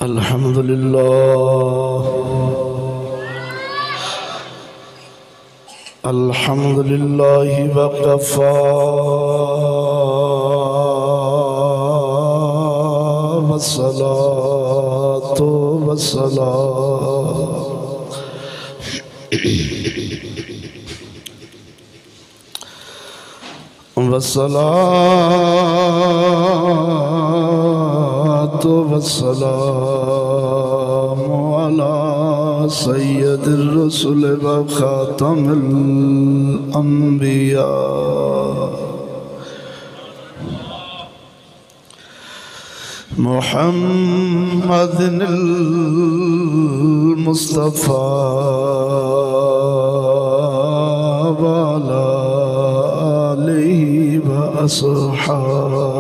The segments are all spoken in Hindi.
अल्हम्दुलिल्लाह वकफ़ा वस्सलातु वस्सलाम वस्सलातु वस्सलामु अला सय्यदिर रसूल व खातमिल अंबिया मुहम्मदिल मुस्तफ़ा व अला आलिहि व अस्हाबिहि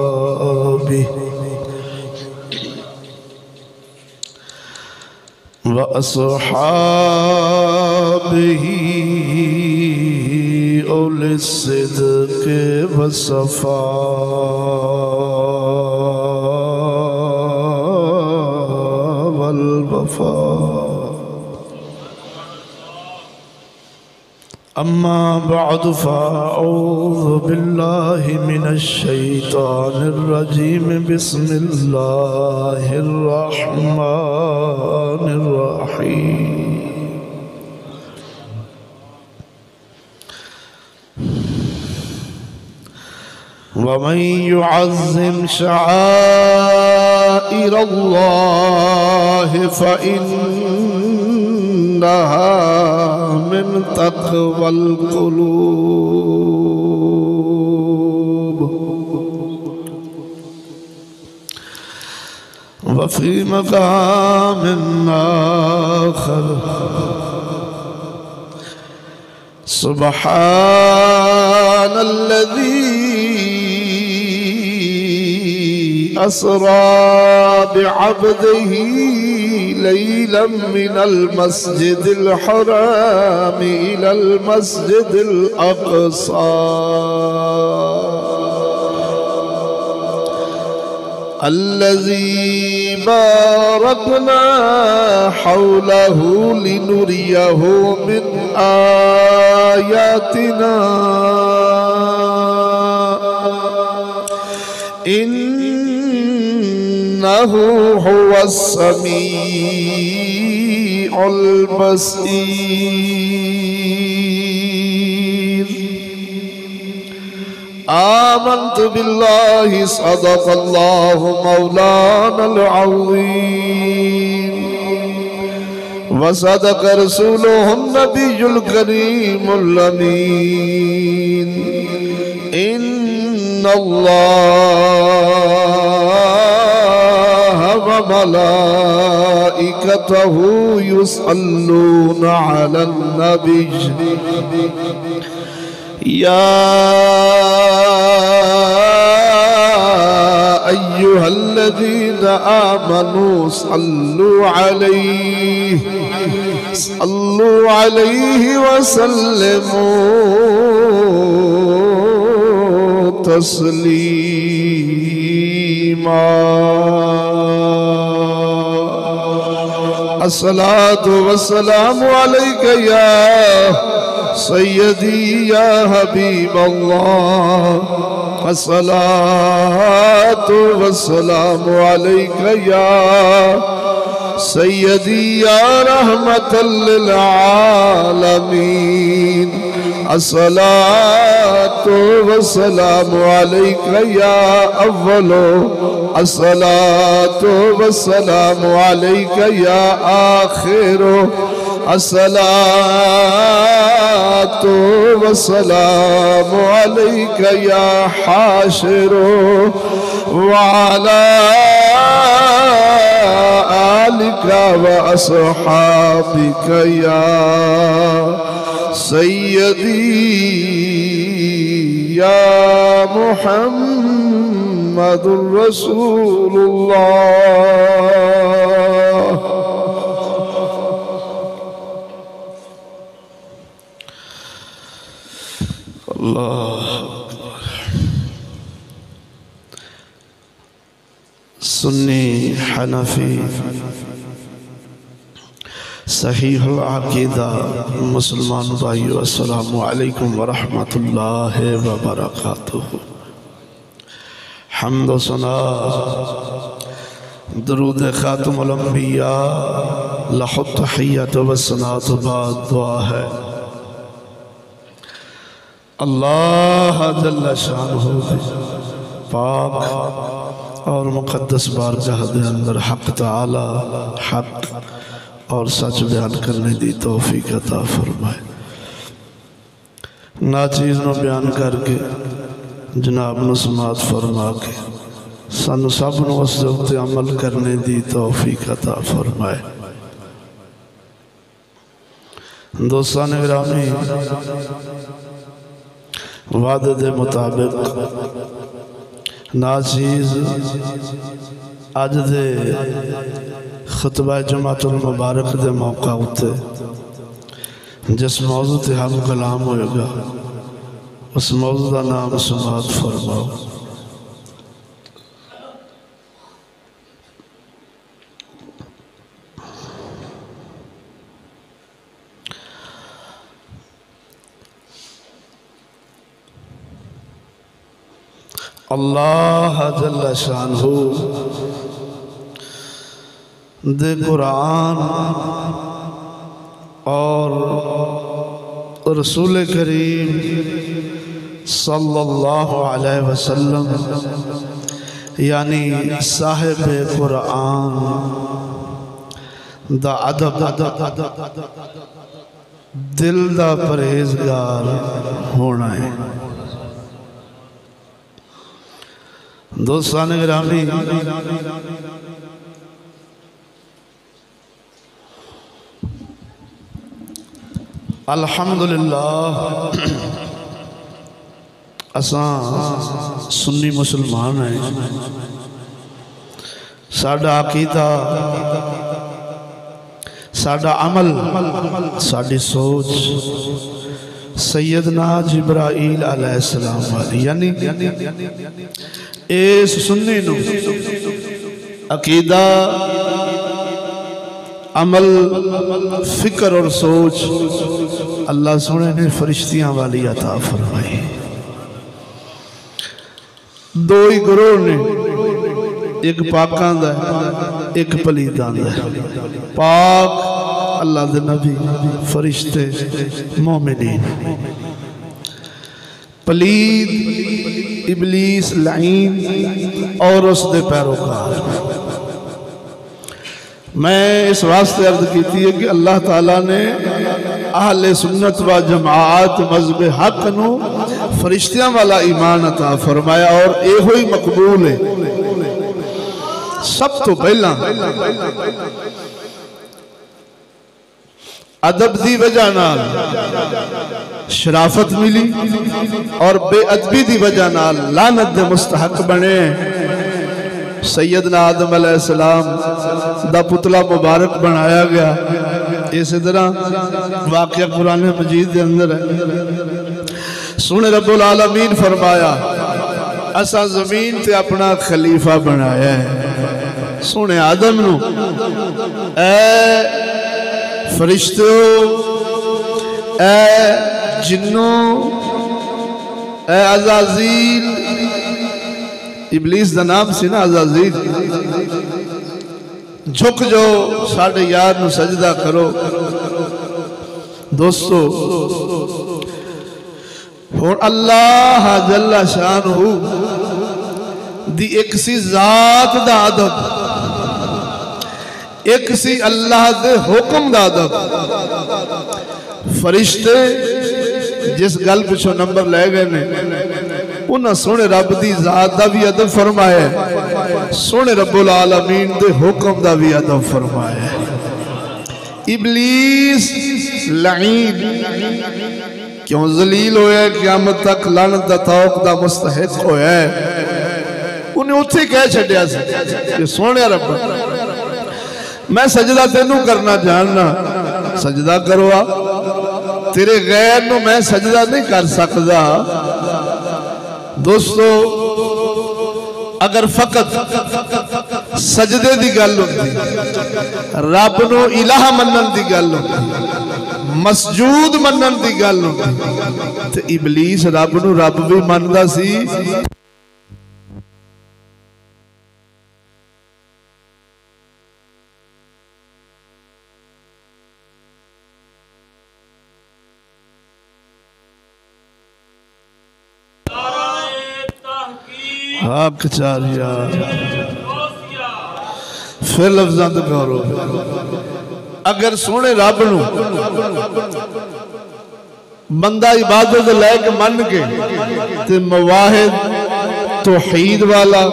व अस्हाबिही उलिस सिद्क़ि वस्सफ़ा वल वफ़ा। अम्मा बअद फ़अऊज़ु बिल्लाहि मिनश शैतानिर रजीम बिस्मिल्लाहिर रहमानिर रहीम। वमन युअज़्ज़िम शआइरल्लाहि फ़इन्नहा मिन तक़वल क़ुलूब। वफ़ी मक़ामिन आख़र सुब्हानल्लज़ी अस्रा बिअब्दिही लैलन मिनल मस्जिदिल हराम इलल मस्जिदिल अक़सा अल्लज़ी बारकना हौलहु लिनुरियहु मिन आयातिना इन्नहु हुवस समीउल बसीर। आमन्तु बिल्लाहि सदक़ल्लाहु मौलानल अज़ीम व सदक़ रसूलुहुन नबियुल करीमुल अमीन। इन्नल्लाह व मलाइकतहु युसल्लूना अलन नबी या अय्युहल्लज़ीना आमनू सल्लु अलैहि व सल्लिमू तस्लीमा। अस्सलातु वस्सलामु अलैका या सय्यदी या हबीब अल्लाह। अस्सलातु वस्सलामु अलैका या सय्यदी या रहमतल लिल आलमीन। अस्सलातु वस्सलामु अलैका या अव्वलो अस्सलातु वस्सलामु अलैका या आखिरो अस्सलातु वस्सलामु अलैका या हाशिरो व अला आलिका व अस्हाबिका या सय्यदी या मुहम्मदुर रसूलुल्लाह। अल्लाह सुन्नी हनफी सहीहुल अक़ीदा। मुसलमान भाइयों अस्सलामु अलैकुम वरहमतुल्लाहि वबरकातुहू। हम्द व सना दरूद खातमुल अंबिया लहु तहिय्यत व सनात बाद दुआ है अल्लाह जल्ल शानुहु पाक और मुक़द्दस बारगाह दे अंदर हक तआला हक और सच बयान करने की तौफीक अता फरमाए। नाचीज़ नूं बयान करके जनाब नूं समाअत फरमा के सानू सब नूं उस दे उत्ते अमल करने की तौफीक अता फरमाए। दोस्तान गिरामी, वादे दे मुताबिक नाचीज़ अज दे खुतबा जुमातुल मुबारक दे मौका उत्ते जिस मौजू ते हम कलाम होएगा उस मौजू का नाम समाअत फरमाओ। अल्लाह जल्ल शानुहु दे कुरान और रसूल करीम सल्लल्लाहु अलैहि वसल्लम यानी साहिब कुरान दा अदब दिल दा परहेजगार होना है। दोस्तान गिरामी, अल्हम्दुलिल्लाह असां सुन्नी मुसलमान हैं। साडा अकीदा, साडा अमल, साडी सोच सैयदना जिब्राईल अलैहिस्सलाम वाली यानी इस सुन्नी नूं अकीदा अमल फिक्र और सोच अल्लाह सोने ने फरिश्तियां वाली अता फरमाई। दो ही गुरोह ने, एक पाकां दा एक पलीदां दा। पाक अल्लाह दे नबी फरिश्ते मोमिनीन, पलीद इबलीस लाइन और उसके पैरोकार। मैं इस वास्ते अर्ज की है कि अल्लाह ताला ने अहले सुन्नत व जमात मज़हब हक नू फरिश्तियां वाला ईमान अता फरमाया और एहो ही मकबूल है। सब तो पहला अदब दी वजह नाल शराफत मिली और बेअदबी दी वजह नाल लानत दे मुस्तहक बने। सैयदना आदम अलैहिस्सलाम दा पुतला मुबारक बनाया गया। इस तरह वाक़या कुरान मजीद के अंदर है। सुने रब्बुल आलमीन फरमाया असा जमीन ते अपना खलीफा बनाया है। सुने आदम नू ऐ फरिश्तों, ऐ जिन्नों, ऐ अज़ाज़ील, इबलीस का नाम सी ना अज़ाज़ील, झुक जाओ साढ़े यार नू सजदा करो। दोस्तों हुण अल्लाह जल्ला शानुहु दी एक सी जात दा अदब, एक सी अल्लाह दे हुक्म दा अदब। फरिश्ते जिस गल पिछों नंबर ले गए ने उन्हें सोने रब दी जात दा भी अदब फरमाया, सोने रब्बुल आलमीन दे हुक्म दा भी अदब फरमाया। इबलीस लईन क्यों जलील होया, क़यामत तक लानत दा तौक दा मुस्तहिक होया। उन्हें उत्थे कह छड्या सी कि सोने रब मैं सजदा तेनू करना जानना, सजदा करवा, तेरे गैर नू मैं सजदा नहीं कर सकता। दोस्तों अगर फकत सजदे की गल होती, रब नूं इलाह मनन की गल होती, मसजूद मनन की गल होती। ते इबलीस रब नूं रब भी मनदा सी, हक चारिया। फिर लफ्ज़ां ते गौर हो, अगर सोने रब नूं बंदा इबादत लैके मन के ते मवाहिद तौहीद वाला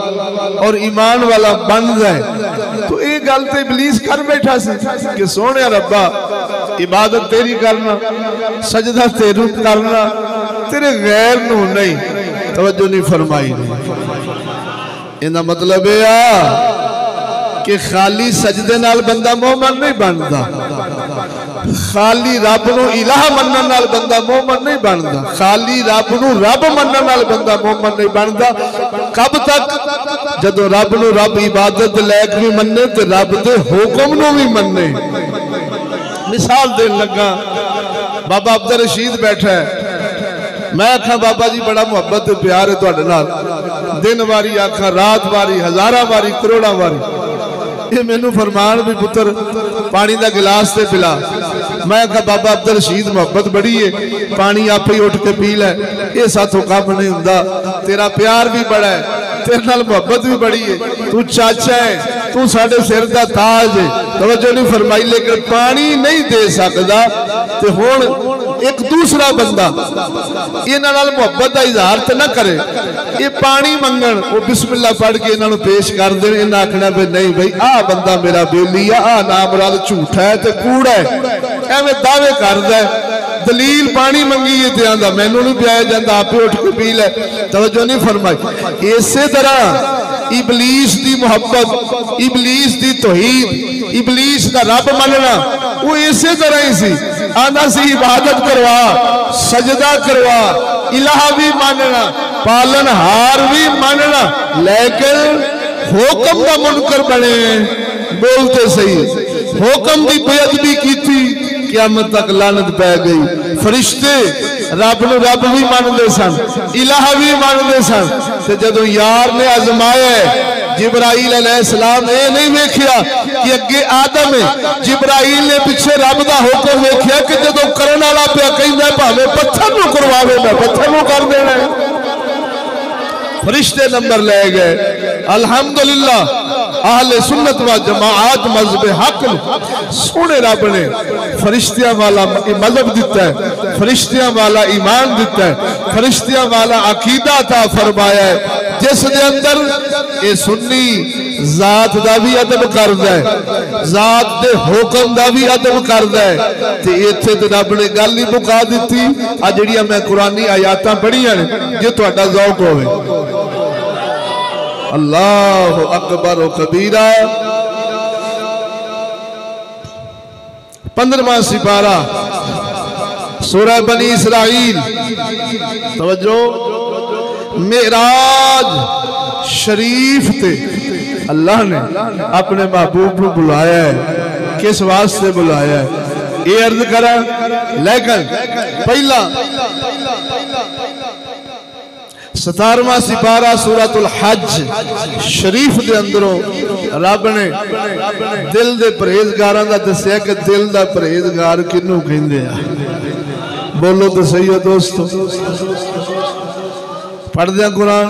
और ईमान वाला बन जाए, तो ये गल तो इबलीस कर बैठा सी कि सोने रब्बा इबादत तेरी करना, सजदा तेरू करना, तेरे गैर नूं नहीं। तवज्जो नहीं फरमाई नहीं। इहदा मतलब यह कि खाली सजदे नाल बंदा मोमन नहीं बनता, खाली रब नूं इलाह मनन नाल बंदा मोमन नहीं बनता, खाली रब नूं रब मनन नाल बंदा मोमन नहीं बनता। कब तक? जदों रब नूं रब इबादत लैक भी मन्ने ते रब दे हुक्म नूं भी मन्ने। मिसाल देन लगा, बाबा अब्दुल रशीद बैठा है, मैं आखा बाबा जी बड़ा मुहब्बत प्यार है तुहाडे नाल, दिन वारी आखा, रात वारी, हजारां वारी, करोड़ां वारी। ये मैनू फरमान भी पुत्र पानी का गिलास से पिला। मैं आखा बाबा अब्दुल रशीद मुहब्बत बड़ी है, पानी आप ही उठ के पी लै, ये साथों काम नहीं हुंदा, तेरा प्यार भी बड़ा है, तेरे नाल मुहब्बत भी बड़ी है, तू चाचा है, तू साडे सिर दा ताज है। तवज्जो नहीं फरमाई, लेकिन पानी नहीं दे सकदा। ते हुण एक दूसरा बंदा इन्हां नाल मुहब्बत का इजहार तो ना करे, ये पानी मंगण, वो बिस्मिल्लाह पढ़ के इन्हां नूं पेश कर देण, इन्हां आखना भी नहीं भाई आ बंदा मेरा बेली आ, नाम मुराद झूठा है ते कूड़ा है, एवें दावे करदा है। दलील पानी मंगी है ते आंदा मैनू नहीं पियाया जांदा, आपे उठ के पी लै। तवज्जो नहीं फरमाई। इसे तरह इबलीस की मुहब्बत, इबलीस की तौहीद, इबलीस का रब मनना वो इसे तरह ही सी। आंदा सी इबादत करवा, सजदा करवा, इलाह भी मानना, पालनहार भी मानना, लेकिन हुक्म का मुनकर बने। बोलते सही, हुक्म की बेअदबी की थी, क़यामत तक लानत पै गई। फरिश्ते रब नूं रब भी मानते सन, इलाह भी मानते सन। ते जदों यार ने आजमाया, जिब्राइल अलैहिस्सलाम ने नहीं वेखिया कि अगे आदम है, जिब्राइल ने पिछे रब दा हुक्म वेखिया कि जदों करन वाला पिया कहंदा भावें पत्थर नूं करवावे, मैं पत्थर नूं कर देना। फरिश्ते नंबर ले गए। अल्हम्दुलिल्लाह आहले सुन्नत व जमाअत मजहब हक सोने रब ने फरिश्तियां वाला मजहब दिता है, फरिश्तियां वाला ईमान दिता है, फरिश्तियां वाला अकीदा था फरमाया है, जिस दे अंदर ये सुन्नी जात दा भी अदब करदा है, जात दे हुक्म दा भी अदब करदा है। ते इत्थे ते रब ने गल ही मुका दिती। आ जिहड़ियां मैं कुरानी आयातां पढ़ियां ने, जे तुहाडा ज़ौक होवे, अल्लाह अकबर व कबीरा। 15वां सिपारा सूरह बनी इसराइल। तवज्जो, मेराज शरीफ ते अल्लाह ने अपने महबूब को बुलाया है। किस वास्ते बुलाया है ये अर्ज करा, लेकिन पहला 17वां सिपारा सूरतुल हज शरीफ के अंदरों रब ने दिल के परहेजगारां दा दस्सिया कि दिल का परहेजगार किनू कहंदे आ। बोलो तो सही हो दोस्तों। पढ़दे कुरान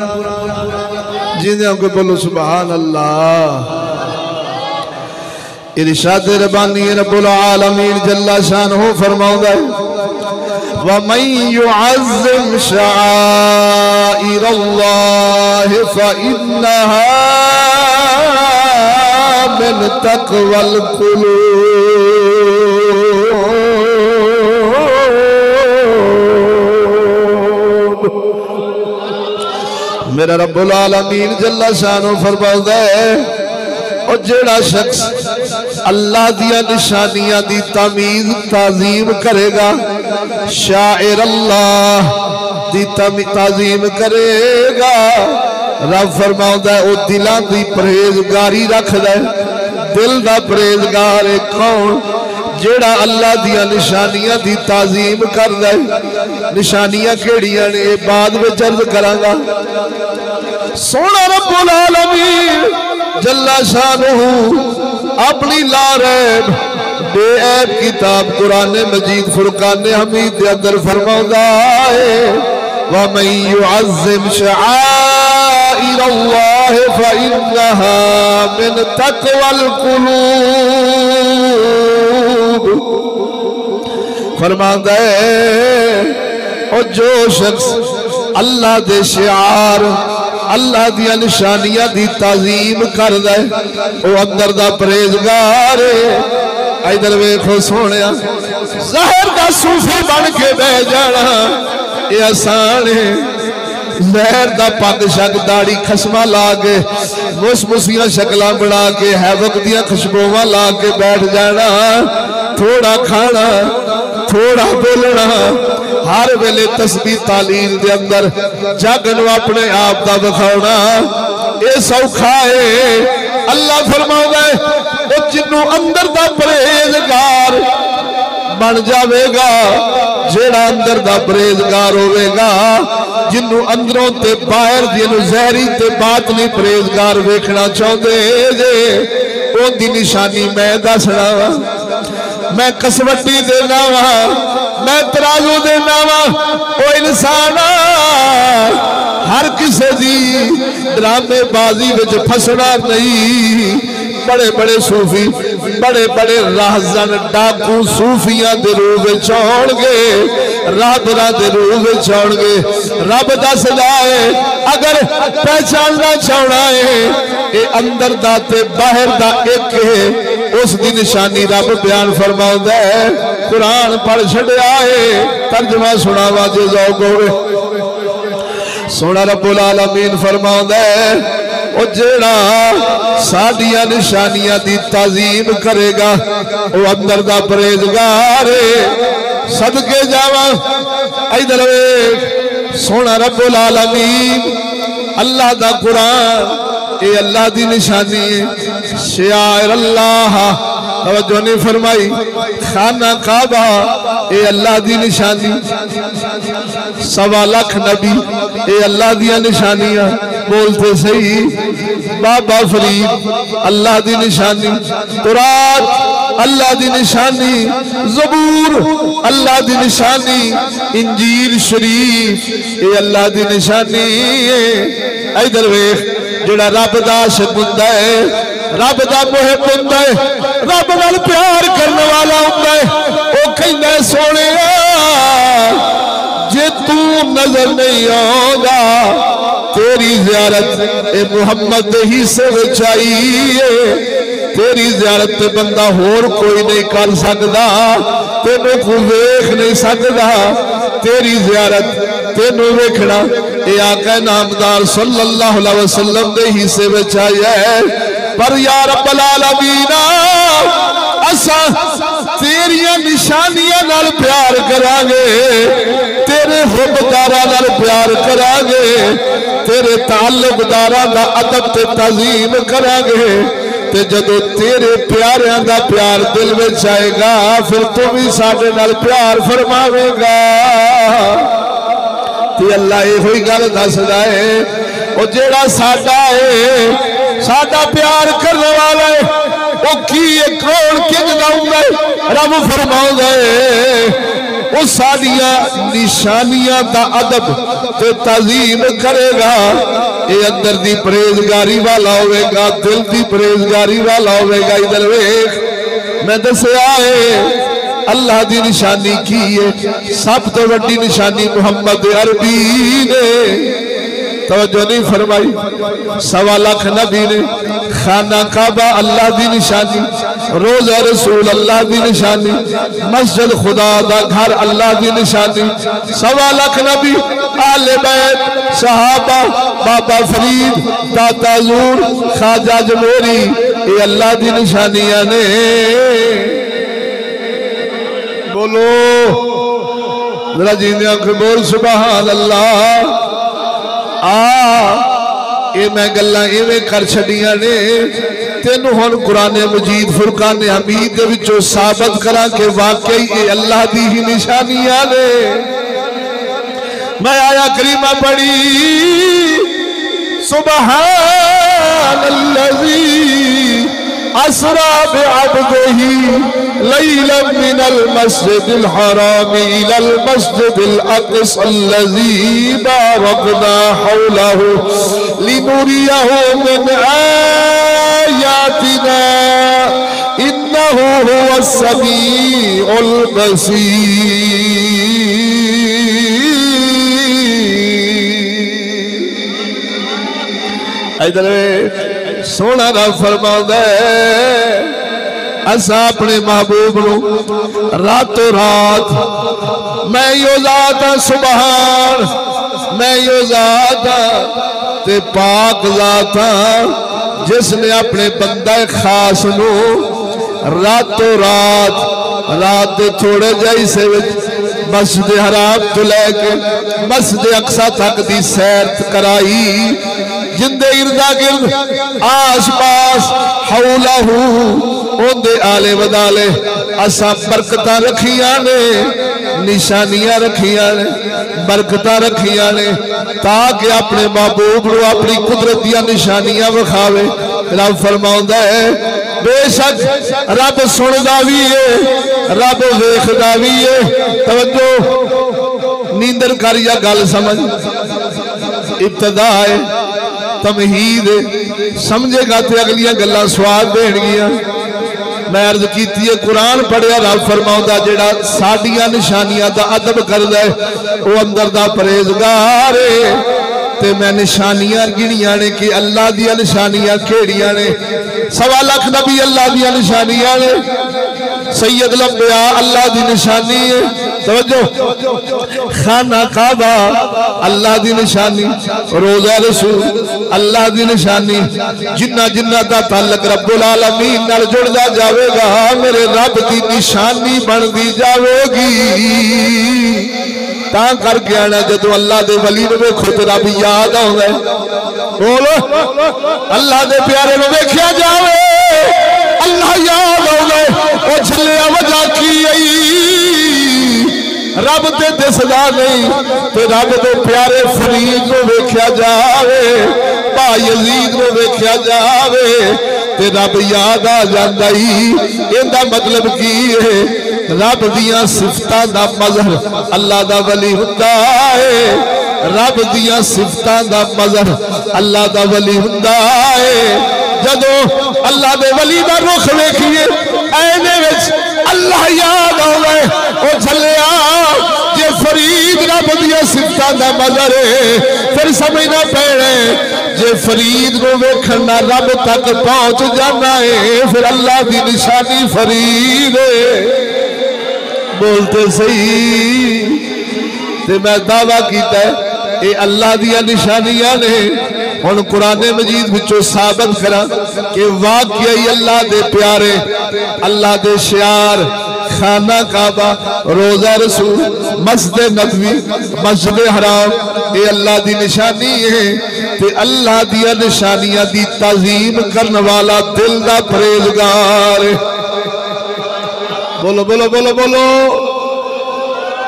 जिंदे को बोलो सुभान अल्लाह। इरशाद रब्बानी रब्बुल आलमीन जल्ला शानहू फरमाउंदा है, वमन युअज़्ज़िम शआइरल्लाह फइन्नहा मिन तक़वल कुलूब। मेरा रब्बुल आलमीन जल्ला शानहू फरमाउंदा है, और जेड़ा शख्स अल्लाह दिया निशानियां दी तमीज ताजीम करेगा, शाइर अल्लाह दी ताजीम करेगा, रब फरमाउंदा है ओ दिलां दी परहेजगारी रखदा है। दिल दा परहेजगार है कौन? जेड़ा अल्लाह दियां निशानियां दी ताजीम करदा है। निशानियां केड़ियां ने बाद विच अर्ज करांगा। सोना रब्बुल आलमीन जल्ला शानुहु अपनी लारैब बेऐब किताब कुरान मजीद फुरकान हमीद के अंदर फरमाउंदा है वमन युअज़्ज़िम शआइर अल्लाह फइन्नहा मिन तक़वल कुलूब। फरमांदा है और जो शख्स अल्लाह दे शिआर अल्लाह दिया निशानियां दी ताजीम करदा है वो अंदर दा परहेजगार है। इधर वेखो सोने ज़हर दा सूफी बन के बह जाना ये आसान है। जहर दा पग शक दाड़ी खसमा ला के मुसमुसियां शक्लां बना के हैवक दियां खुशबुआं ला के बैठ जाना। थोड़ा खाना थोड़ा बोलना हर वेले तस्बीह तालील दे अंदर जग नूं अपने आप दा विखाउणा ये सौखा है। अल्लाह फरमाउंदा है ओ जिन्नू अंदर दा परहेजगार बन जावेगा जेड़ा अंदर दा परहेजगार होवेगा जिन्नू अंदरों ते बाहर जिन्नू जहरी ते बातनी परहेजगार वेखना चाहते जे ओदी निशानी मैं दसना वा। मैं कसवटी देना वा मैं तराजू देना वा। ओ इंसान हर किसी दी ड्रामेबाजी विच फसना नहीं। बड़े बड़े सूफी बड़े बड़े राहजन डाकू सूफियां दे रूप विच आउणगे राहबरां दे रूप विच आउणगे। रब दसदा है अगर पहचानना चाहना है ये अंदर दा ते बाहर दा एक है उस दी निशानी रब बयान फरमाउंदा है। कुरान पढ़ छड़िया है तर्जमा सुनावा जे ज़ौक़ होवे। सोना रब्बुल आलमीन फरमाउंदा है ओ जेड़ा साडियां निशानियां दी ताजीम करेगा वो अंदर दा परहेजगार है। सदके जावा इधर वेख सोना रब्बुल आलमीन अल्लाह दा कुरान ये अल्लाह दी निशानी है। शिआर अल्लाह तवज्जो नहीं फरमाई। खाना काबा ये अल्लाह दी निशानी। 1.25 लाख नबी ये अल्लाह दिया निशानियां बोलते सही। बाबा फरीद अल्लाह दी निशानी। कुरान अल्लाह दी निशानी। ज़बूर अल्लाह दी निशानी। इंजील शरीफ ये अल्लाह दी निशानी है। इधर वेख जेड़ा रब दा आशिक हुंदा है रब दा मुहिब हुंदा है रब नाल प्यार करने वाला हुंदा है ओ कहंदा सोहणिया जे तू नजर नहीं आउंदा तेरी ज़ियारत ए मुहम्मद दे हिस्से विच आई है। तेरी ज़ियारत ते बंदा होर कोई नहीं कर सकदा तेनू कोई वेख नहीं सकदा। तेरी ज़ियारत तेनू वेखना ये आका नामदार सल्लल्लाहु अलैहि वसल्लम दे हिस्से विच आया है। पर या रब्बल आलमीन असा तेरिया निशानियां नाल प्यार करांगे तेरे हुब्बदारां नाल प्यार करांगे तेरे ताल्लुकदारां दा अदब ते तज़ीम करांगे ते जदों तेरे प्यारियां दा प्यार दिल विच आएगा फिर तू भी साडे नाल प्यार फरमावेगा। ते अल्लाह इहो गल दसदा है ओ जेड़ा साडा है साडा प्यार करने वाला है वो की कौन किंज गाउंदा है। रब फरमाउंदा है वो साडियां निशानियां दा अदब ते तज़ीम करेगा। ये अंदर दी परहेजगारी वाला होवेगा दिल दी परहेजगारी वाला होवेगा। इधर वेख मैं दसया है अल्लाह दी निशानी की है सब तो वड्डी निशानी मुहम्मद अरबी ने तवज्जो नहीं फरमाई। 1.25 लाख नबी ने खाना काबा अल्लाह दी निशानी रोज़ा रसूल अल्लाह दी निशानी मस्जिद खुदा दा घर अल्लाह दी निशानी 1.25 लाख नबी आले बैत सहाबा बाबा फरीद दाता ज़ूर ख्वाजा जमोरी ये अल्लाह दी निशानियां ने। बोलो जरा जीने आंख बोल सुभान अल्लाह। ये मैं गल्लां इवें कर छड़ियां ने तेनू हुण कुरान मजीद फुरकान हमीद दे विचों साबित करा के वाकई ये अल्लाह दी ही निशानियां ने। मैं आया करीमा पढ़ी सुबहानल्लज़ी असरा बिअब्दिही लैलन मिनल मस्जिदिल हराम इलल मस्जिदिल अक़सल्लज़ी बारकना हौलहु लिनुरियहु मिन आयातिना इन्नहु हुवस समीउल बसीर। इधर सोना रब फरमांदा है असा अपने महबूब नू रातों रात मैं यो ज़ात हां सुबहान मैं यो ज़ात हां ते पाक ज़ात हां जिसने अपने बंदा खास नू रातों रात रात थोड़े जाई से मस्जिद हराम तो लैके मस्जिद अक्सा तक दी सैर कराई जिंदे इर्दा गिर्द आस पास हौलहू ओंदे आले वदाले असा बरकतां रखियां ने निशानियां रखियां ने बरकतां रखियां ने ताकि अपने महबूब नू अपनी कुदरत दी निशानियां विखावे। रब फरमाउंदा है बेशक रब सुनदा भी है रब वेखदा भी है। तवज्जो नींदर कर या गल समझ इब्तदा है तमहीद समझेगा तो अगलियां गल्लां स्वाद देणगियां। मैं अर्ज की कुरान पढ़िया रब फरमाउंदा जेड़ा साडियां निशानियां दा अदब करदा है वो अंदर दा परहेजगार है। ते मैं निशानियां गिनियां ने कि अल्लाह दी निशानियां केड़ियां ने। 1.25 लाख नबी अल्लाह दी निशानियां ने। सैयद लंबिया अल्लाह दी निशानी है। तवज्जो खाना काबा अल्लाह दी निशानी रोजा रसूल अल्लाह दी निशानी। जिन्ना जिन्ना दा ताल्लुक रब्बुल आलमीन नाल जुड़दा जावेगा मेरे रब दी निशानी बनदी जावेगी। ता करके आना जदों अल्लाह दे वली नूं वेखो ते रब याद आउंदा है। बोलो अल्लाह दे प्यारे नूं वेखिया जावे अल्लाह याद आउंदा है। ओ छलिया वजह की आई रब ते दिसदा नहीं ते रब दे प्यारे फरीद नूं वेखिया जावे भा यजीद नूं वेखिया जावे ते रब याद आ जांदा ही। इहदा मतलब की है रब दियां सिफतां दा मज़हर अल्लाह दा वली हुंदा है। रब दियां सिफतां दा मज़हर अल्लाह दा वली हुंदा है। जदों अल्लाह दे वली दा रुख वेखिए ऐने विच अल्लाह याद आवे ओ झलिया जे फरीद रब दियां सिफतां दा मज़हर है फिर समझना पैना जे फरीद को वेखण ना रब तक पहुंच जाना है फिर अल्लाह दी निशानी फरीद है। बोलते सही ते मैं दावा कीता ये अल्लाह दियां निशानियां ने। हुण कुरान मजीद विचों साबित करा कि वाकई अल्लाह दे प्यारे अल्लाह दे शियार खाना काबा रोजा रसूल मस्जिद नबवी मस्जिद हराम ये अल्लाह दी निशानी है। ते अल्लाह दिया निशानियां दी ताजीम करने वाला दिल दा परहेजगार। बोलो बोलो बोलो बोलो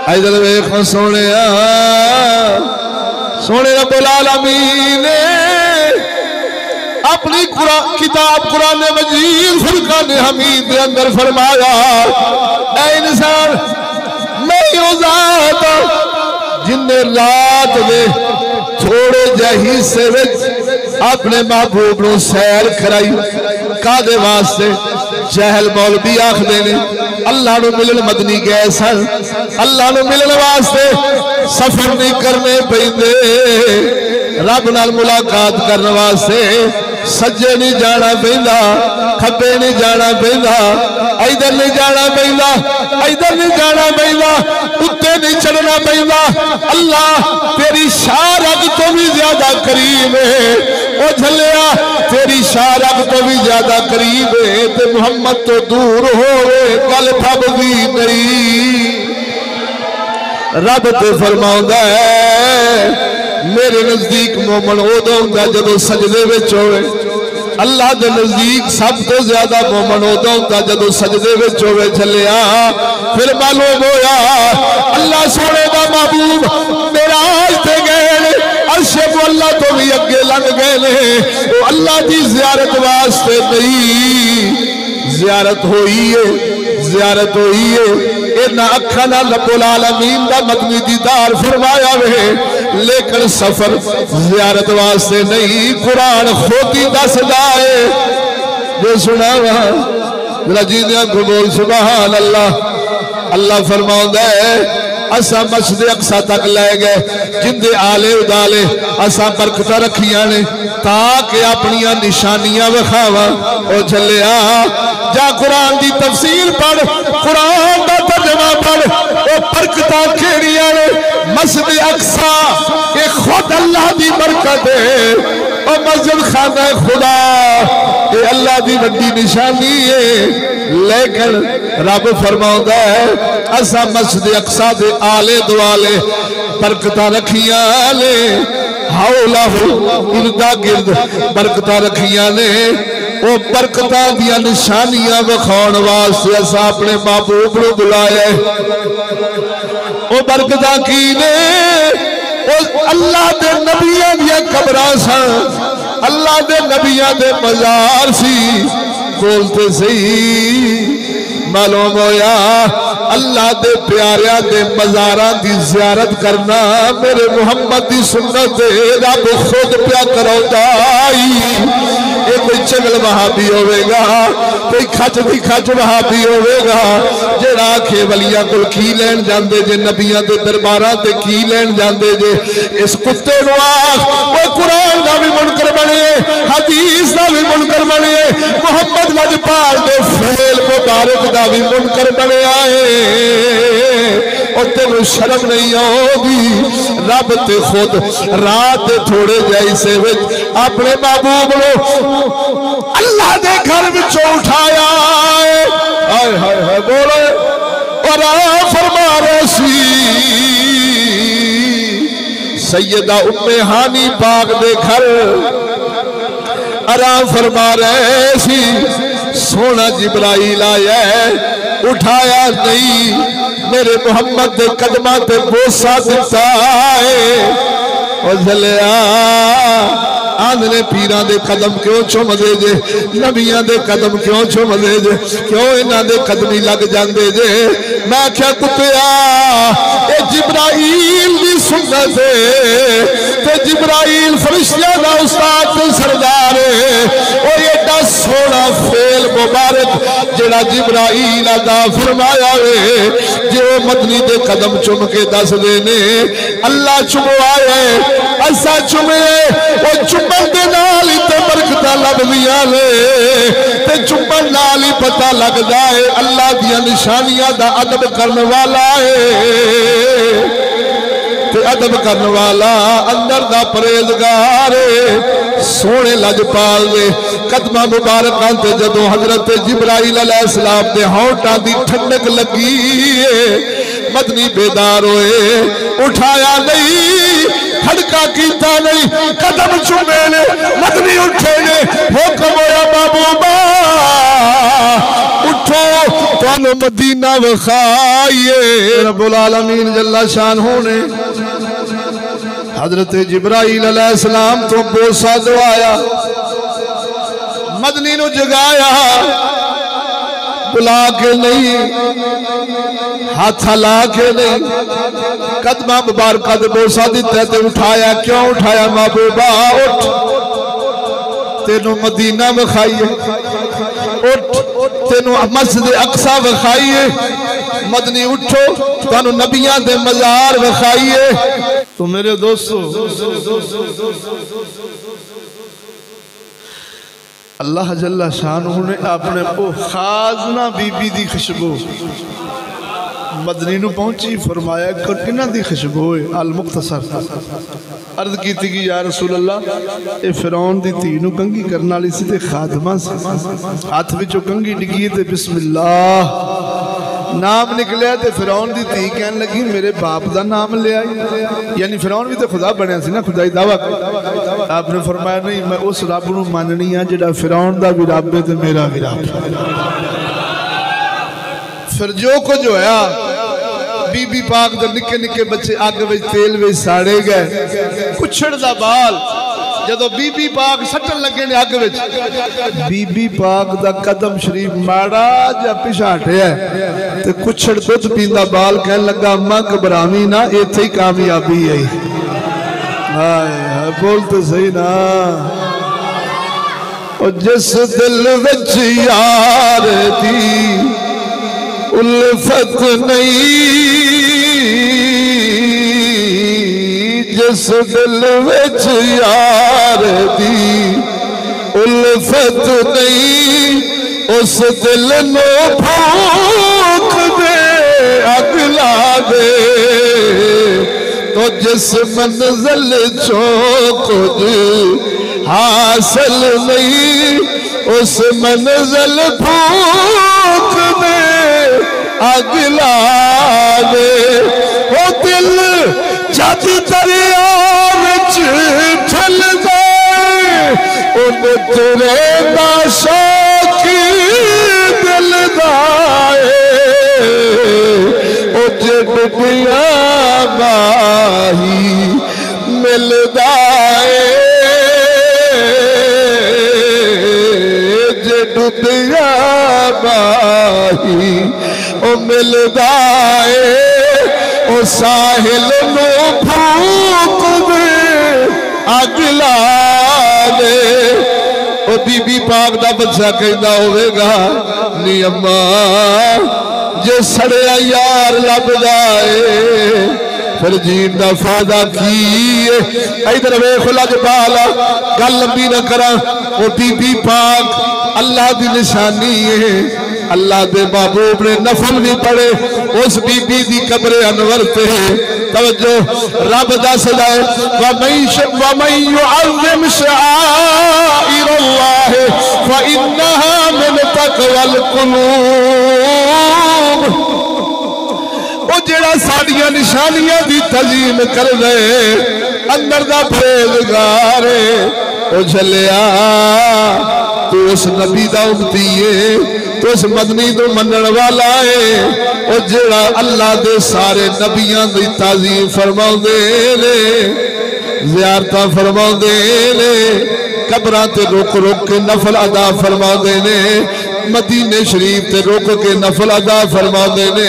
इधर वेखो सोने सोने रब्बुल आलमीन ने अपनी किताब कुरान मजीद फुरकान हमीद के अंदर फरमाया ऐ इंसान मैं यो ज़ात जिन्ने रात दे थोड़े जे हिस्से विच अपने महबूब नूं सैर कराई कादे वास्ते। जहल मौलवी आखदे ने अल्लाह नूं मिलन मदनी गए सन अल्लाह नूं मिलन वास्ते सफर नहीं करने पैंदे रब नाल मुलाकात करने वास्ते सज्जे नहीं जाना पैंदा खब्बे नहीं जाना पैंदा इधर नहीं जाना पैंदा इधर नहीं जाना पैंदा उत्ते नहीं चढ़ना पैंदा। अल्लाह तेरी शारग तो भी ज्यादा करीब है ओ झलिया तेरी शारग तो भी ज्यादा करीब है ते मुहम्मद तो दूर होवे गल फबदी नहीं। रब ते फरमाउंदा है मेरे नजदीक मोमन उदों हुंदा जदों सजदे विच होवे। अल्लाह के नजदीक सब तो ज्यादा मोमन उदों हुंदा जदों सजदे विच होवे। चलिया फिर मालूम होया अल्लाह सोने दा महबूब मेराज ते गए, अर्शे को अल्लाह तो भी अगे लंघ गए ने। वो अल्लाह की जियारत वास्ते नहीं, जियारत हुई है, जियारत हुई है। इन्हां अखां नाल रब्बुल आलमीन दा मदनी दीदार फरमाया वे, लेकिन सफर जियारत वास्ते नहीं। कुरान खुद ही दसदा है, जो सुना वहां जींदियां को बोल सुभान अल्लाह। अल्लाह फरमाउंदा है असा मस्जिद अक्सा तक लै गए, जिंदे आले उदाले असा बरकत रखिया ने ताकि अपनिया निशानियां विखावा। ओ चलिया जा कुरान की तफसीर पढ़, कुरान का तर्जमा पढ़, वो बरकत केड़ियां ने। मस्जिद अक्सा ये खुद अल्लाह की बरकत है, और मस्जिद खाना खुदा ये अल्लाह की बड़ी निशानी है। लेकिन रब फरमाउंदा है असा मस्जिद अक्सा दे आले दुआले बरकत रखिया ने, हौला इर्दा गिर्द बरकत रखिया ने। वो बरकत दियां निशानियां विखाउण वास्ते असा अपने महबूब नूं बुलाया। वो बरकत की ने, अल्लाह दे नबियां दियां कबरां सन, अल्लाह दे नबियां दे मजार सी। बोलते सही मालूम होया अल्लाह दे प्यारिया दे मजारा की जियारत करना मेरे मुहम्मद की सुन्नत रब खुद प्या करौंदा। ये कोई चगल वहाबी होवेगा, कोई खच भी खच वहाबी होवेगा जेड़ा आखे वलिया को की लैन जाते जे, नबिया के दरबारा ते की लैन जाते जे। इस कुत्ते नूं आख वो कुरान का भी मुनकर बने, हदीस का भी मुनकर बने, मुहम्मद लजपाल दे फेल मुबारक का भी मुनकर बने आए। और तेन शर्म नहीं आती, रब ते खुद रात थोड़े जैसे अपने महबूब को अल्लाह के घर विचों उठाया। हाय हाय हाय बोले और फरमा रहे सी सैयदा उम्मे हानी पाक दे घर आराम फरमा रहे सी। सोना जिब्राइल आया उठाया नहीं, मेरे मुहम्मद के कदमां ते बोसा दिता है। और चलिया आंधने पीरां दे कदम क्यों चुमदे जे, नबियां दे कदम क्यों चुमदे जे, क्यों इन्हां दे कदमी लग जांदे जे। मैं क्या कुत्तिया ये जिब्राइल दी सुन्नत ते जिब्राइल फरिश्तियां दा उस्ताद ते सरदार और एडा सोना फेल मुबारक जेड़ा जिब्राइल अदा फरमाया वे, जो मदनी दे कदम चुम के दस दे ने अल्लाह चुमवाए असा चुमे। वो चुम्बन दे नाल ही ते बरकत लभदियां ने, ते चुम्बन नाल ही पता लगदा है अल्लाह दियां निशानियां दा अदब करने वाला है। ते अदब करने वाला अंदर दा परहेजगार सोने लजपाल दे कदमा मुबारकां ते जदों हजरत जिब्राइल अलैहिस्सलाम दे होंठां दी ठंडक लगी, मदनी बेदार होए, उठाया नहीं, खड़का कीता नहीं, कदम चुमे ने, मदनी उठे ने, हुक्म होया महबूबा उठो तुहानू मदीना विखाइए। रब्बुल आलमीन जल्ला शानहू ने हजरत जिब्राइल अलैहिस्सलाम तो बोसा दवाया, मदनी नू जगाया, बुला के नहीं, हाथ ला के नहीं, कदमा मुबारक दे बोसा दिता ते उठाया। क्यों उठाया महबूबा उठ, तेनू मदीना विखाइए, उठ तेनू मस्जिद अक्सा विखाइए। मदनी उठो तुहानू नबियां दे मजार विखाइए। तो मेरे दोस्तों अल्लाह जल्ला शानहू ने अपने ओ खाजना बीबी दी खुशबू मदनी नू पहुंची, फरमाया इन्हां दी खुशबू अल मुख्तसर अर्ज की कि या रसूल अल्लाह ये फिरौन दी धी नू कंघी करने वाली सी ते खादमा सी, हाथ विचों कंघी डिगी ते बिस्मिल्लाह नाम निकलिया तो फिरौन की धी कहन लगी मेरे बाप का नाम लिया, यानी फिरौन भी तो खुदा बनया सी ना, खुदाई दावा। आपने फरमाया नहीं मैं उस रब नूं मननी हाँ जिहड़ा फिरौन का भी रब है तो मेरा भी रब। फिर जो कुछ होया बीबी पाक दे निके निके बच्चे अग विच तेल विच साड़े गए। कुछड़ दा बाल जदों बीबी पाक सटन लगे ने अग विच, बीबी पाक दा कदम शरीफ माड़ा जा पिछा हटिया ते कुछड़ दुध पींदा बाल कहन लगा अम्मा घबरावी ना, इत्थे ही कामयाबी है। हाय हाय बोल तो सही ना। और जिस दिल विच यार दी उल्फत नहीं, जिस दिल विच यार दी उल्फत नहीं, उस दिल नो फूक दे अग ला दे। तो जिस मंजिल चो कुछ हासिल नहीं, उस मंजिल फूक दे अग ला दे। वो दिल जद दरिया विच ठलदा उन तेरे दा शौकी दिल दा ओ जे डुबिया माही मिलदा जे डुबिया माही ओ मिलदा ओ साहिल नो फूक दे अग ला दे। ओ बीबी पाक दा बच्चा कहंदा होवेगा नी अम्मा जे सड़िया यार लभदा ए फिर जीन दा फायदा की। इधर वेख लजपाल गल लंबी न करा। ओ बीबी पाक अल्लाह दी निशानी है, अल्लाह दे महबूब ने नफल भी पढ़े उस बीबी दी कब्रे अनवर पे। तवज्जो रब दसदा है वमन युअज़्ज़िम शआइर अल्लाह फइन्नहा मिन तक़वल कुलूब। ओ जेड़ा साडियां निशानियां दी तज़ीम कर रहे अंदर दा परहेज़गार ओ झलिया तू उस नबी दा उम्मती है, तो उस मदनी तो मनण वाला है और जेड़ा अल्लाह दे सारे नबियां दी ताज़ीम फरमाउंदे ने, ज़ियारतां फरमाउंदे ने, कब्रां ते रुक रुक के नफल अदा फरमाउंदे ने, मदीने शरीफ ते रुक के नफल अदा फरमाउंदे ने।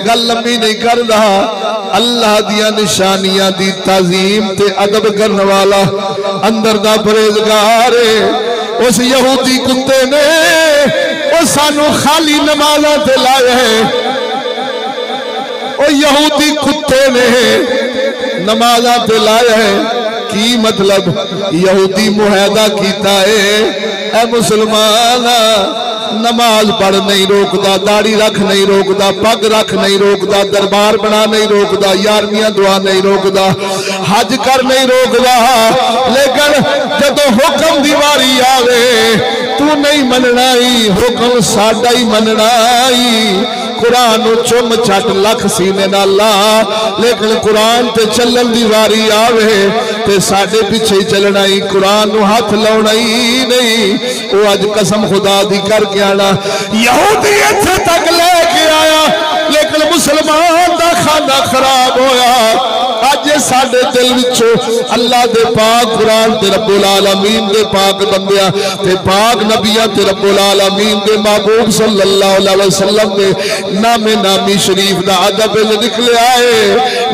गल लंबी नहीं कर रहा। अल्लाह दिया निशानियां दी ताज़ीम ते अदब करने वाला अंदर दा परहेज़गार है। उस यहूदी कुत्ते ने वो सानू खाली नमाज़ां ते लाया है। वो यहूदी कुत्ते ने नमाज़ां ते लाया है। की मतलब यहूदी मुआहदा कीता है ऐ मुसलमान नमाज पढ़ नहीं रोकदा, दाढ़ी रख नहीं रोकदा, पग रख नहीं रोकदा, दरबार बना नहीं रोकदा, 11वीं दुआ नहीं रोकदा, हज कर नहीं रोकदा, लेकिन जदों हुक्म दी वारी आवे तू नहीं मनना ही, हुक्म साडा ही मनना ही। कुरान चुम छट लख सीने नाल ला, लेकिन कुरान ते चलन दी वारी आवे ते साडे पिछे ही चलना ही, कुरान नू हाथ लाउणा ही नहीं। वो अज कसम खुदा दी करके आना यहूदी इत्थे तक लेके आया, लेकिन मुसलमान दा खाना खराब होया। अज साडे दिल विचों अल्लाह दे पाक कुरान ते रब्बुल आलमीन दे पाक बंदियां ते पाक नबियां ते रब्बुल आलमीन दे महबूब सल्लल्लाहु अलैहि वसल्लम दे नामे नामी शरीफ दा अदब निकलिया है।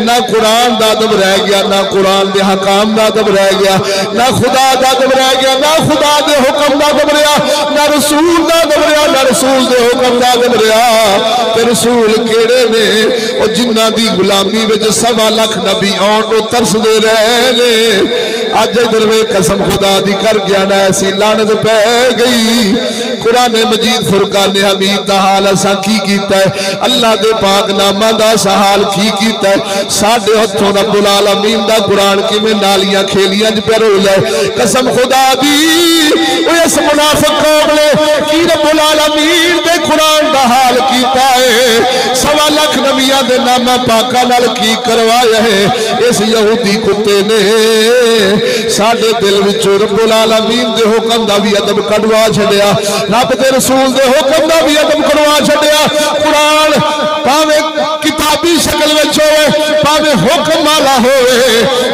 ना कुरान दा अदब रह गया, ना कुरान दे हकाम दा अदब रह गया, ना खुदा दा अदब रह गया, ना खुदा दे हुक्म दा अदब रहा, ना रसूल दा अदब रहा, ना रसूल दे हुक्म दा अदब रहा। ते रसूल केड़े ने ओ जिन्हां दी गुलामी विच 1.25 लाख नबी आउण नूं तरसदे रहे ने। अज इधर वे कसम खुदा दी कर गया ना ऐसी लानत पै गई। कुरान मजीद फुरकान हमीद दा हाल असा की कीता है, अल्लाह दे पाक नामा दा हाल की कीता है। साडे हथों रब्बुल आलमीन दा कुरान किवें नालियां खेलियां च पे रोल है। कसम खुदा दी इस मुनाफिक कौम ने की रब्बुल आलमीन दे कुरान दा हाल कीता है, 1.25 लाख नबियां दे नामा पाका नाल की करवाया है। इस यहूदी कुत्ते ने साडे दिल विचों रब्बुल आलमीन दे हुक्म दा भी अदब कढवा छड्या, रब दे रसूल दे हुक्म दा भी अदब कढवा छड्या। कुरान भावे किताबी शक्ल विच होवे भावे हुक्म वाला होवे,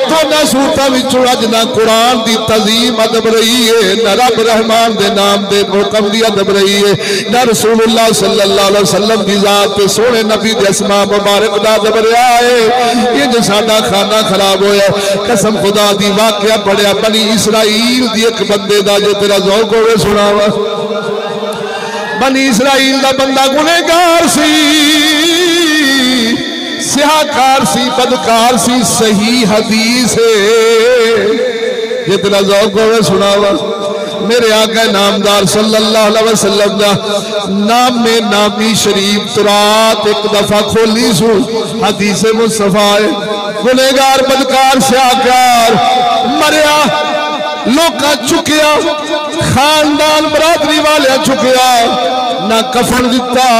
दोनों सूरतां विचों अज ना कुरान दी तज़ीम अदब रही है, न रब रहमान दे नाम दे हुक्म दी अदब रही है, न रसूलुल्लाह सल्लल्लाहु अलैहि वसल्लम दी जात ते सोहने नबी दे अस्मा मुबारक दा अदब रहा है। ये जो साडा खाना खराब होया, कसम खुदा दी वाकया पढ़िया बनी इसराइल दी एक बंदे दा, जो तेरा ज़ौक होवे सुनावा। बनी इसराइल दा बंदा गुनहगार सी, स्याहकार सी, बदकार सी, सही हदीस है, ये तेरा ज़ौक होवे सुनावा। मेरे आका नामदार सल्लल्लाहु अलैहि वसल्लम दा नाम में नामी शरीफ तुरात एक दफा खोली सू, हदीस मुस्तफा है। गुनहगार बदकार स्याहकार मरिया, लोका चुकिया, खानदान बरादरी वाले चुकिया, ना कफन दिता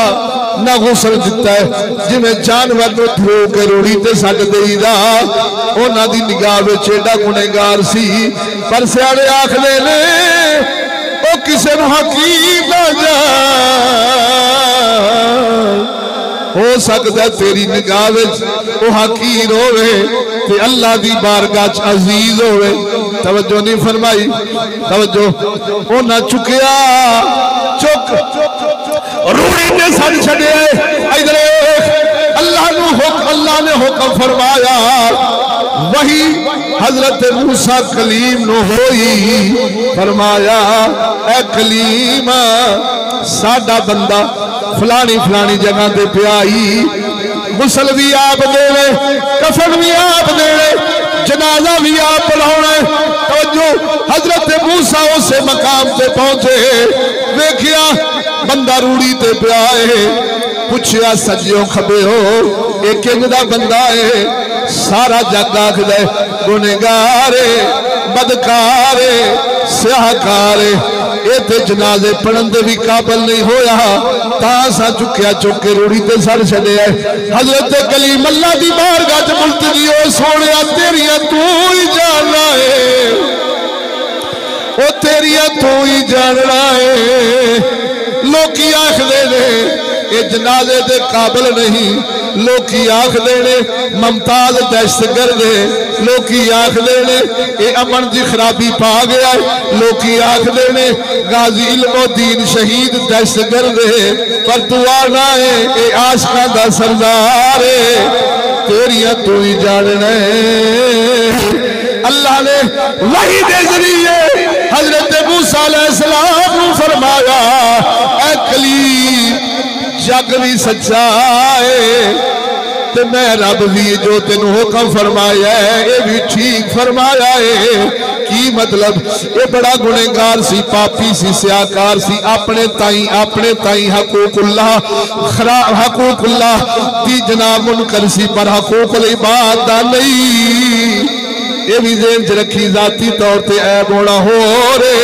ना गुसल दिता है। जिमें जानवर को धो के रोड़ी ते सट देईदा, उन्हां दी निगाह विच एडा गुनहगार सी। पर सियाणे आखदे ने ओ किसे नूं हकीम ना हो सकता तेरी निगाह विच ओ हकीर होवे ते अल्लाह दी बारगाह च अजीज होवे। तवज्जो नहीं फरमाई, तवज्जो। ओ ना चुकिया, चुक रूड़ी ने सड़ छड़े। इधर अल्लाह ने हुक्म फरमाया, वही हजरत मूसा कलीम नो होई, फरमाया ए कलीम साडा बंदा फलानी फलानी जगह ते प्याई, गुसल भी आप देवे, कफन भी आप देवे, जनाजा भी आप पढ़ाना। तो जो हजरत मूसा उस मकाम से पहुंचे, देखिया बंदा रूड़ी ते पिया है, पूछया सज्जो खबे हो एक इंदा बंदा है। सारा जग आखद गुनहगार बदकार स्याहकार, ये ते जनाजे पढ़न दे भी काबल नहीं होया, ता चुकया चुक के रूड़ी ते सर छड़े। हजरत कलीम अल्लाह दी बारगाह च मुल्तजी हो, सोनिया तेरिया तू ही जानना है, ओ तेरिया तू ही जानना है। लोकी आखदे ने ये जनाजे दे काबल नहीं, लोकी आखदे ने मुमताज दहशतगर्द है, लोकी आखदे ने ये अमन की खराबी पा गया है, लोकी आखदे ने गाजी इल्मोद्दीन शहीद दहशतगर्द है। पर तू आना है ये आशिकां दा सरदार है, तेरिया तू ही जानना है। अल्लाह ने वही दे जरिए हजरत मूसा अलैहिस्सलाम को फरमाया, ऐ कलीम जग भी सच्चा है ते मैं रब भी जो तेन हुक्म फरमाया है ये भी ठीक फरमाया है। की मतलब ये बड़ा गुनहगार सी, पापी सी, स्याहकार सी, अपने ताई हकूकुल्लाह दी जनाब मुनकर सी, पर हकूकुल इबाद दा नहीं। ये भी जेन च रखी, जाती तौर पर ऐब होना हो रे,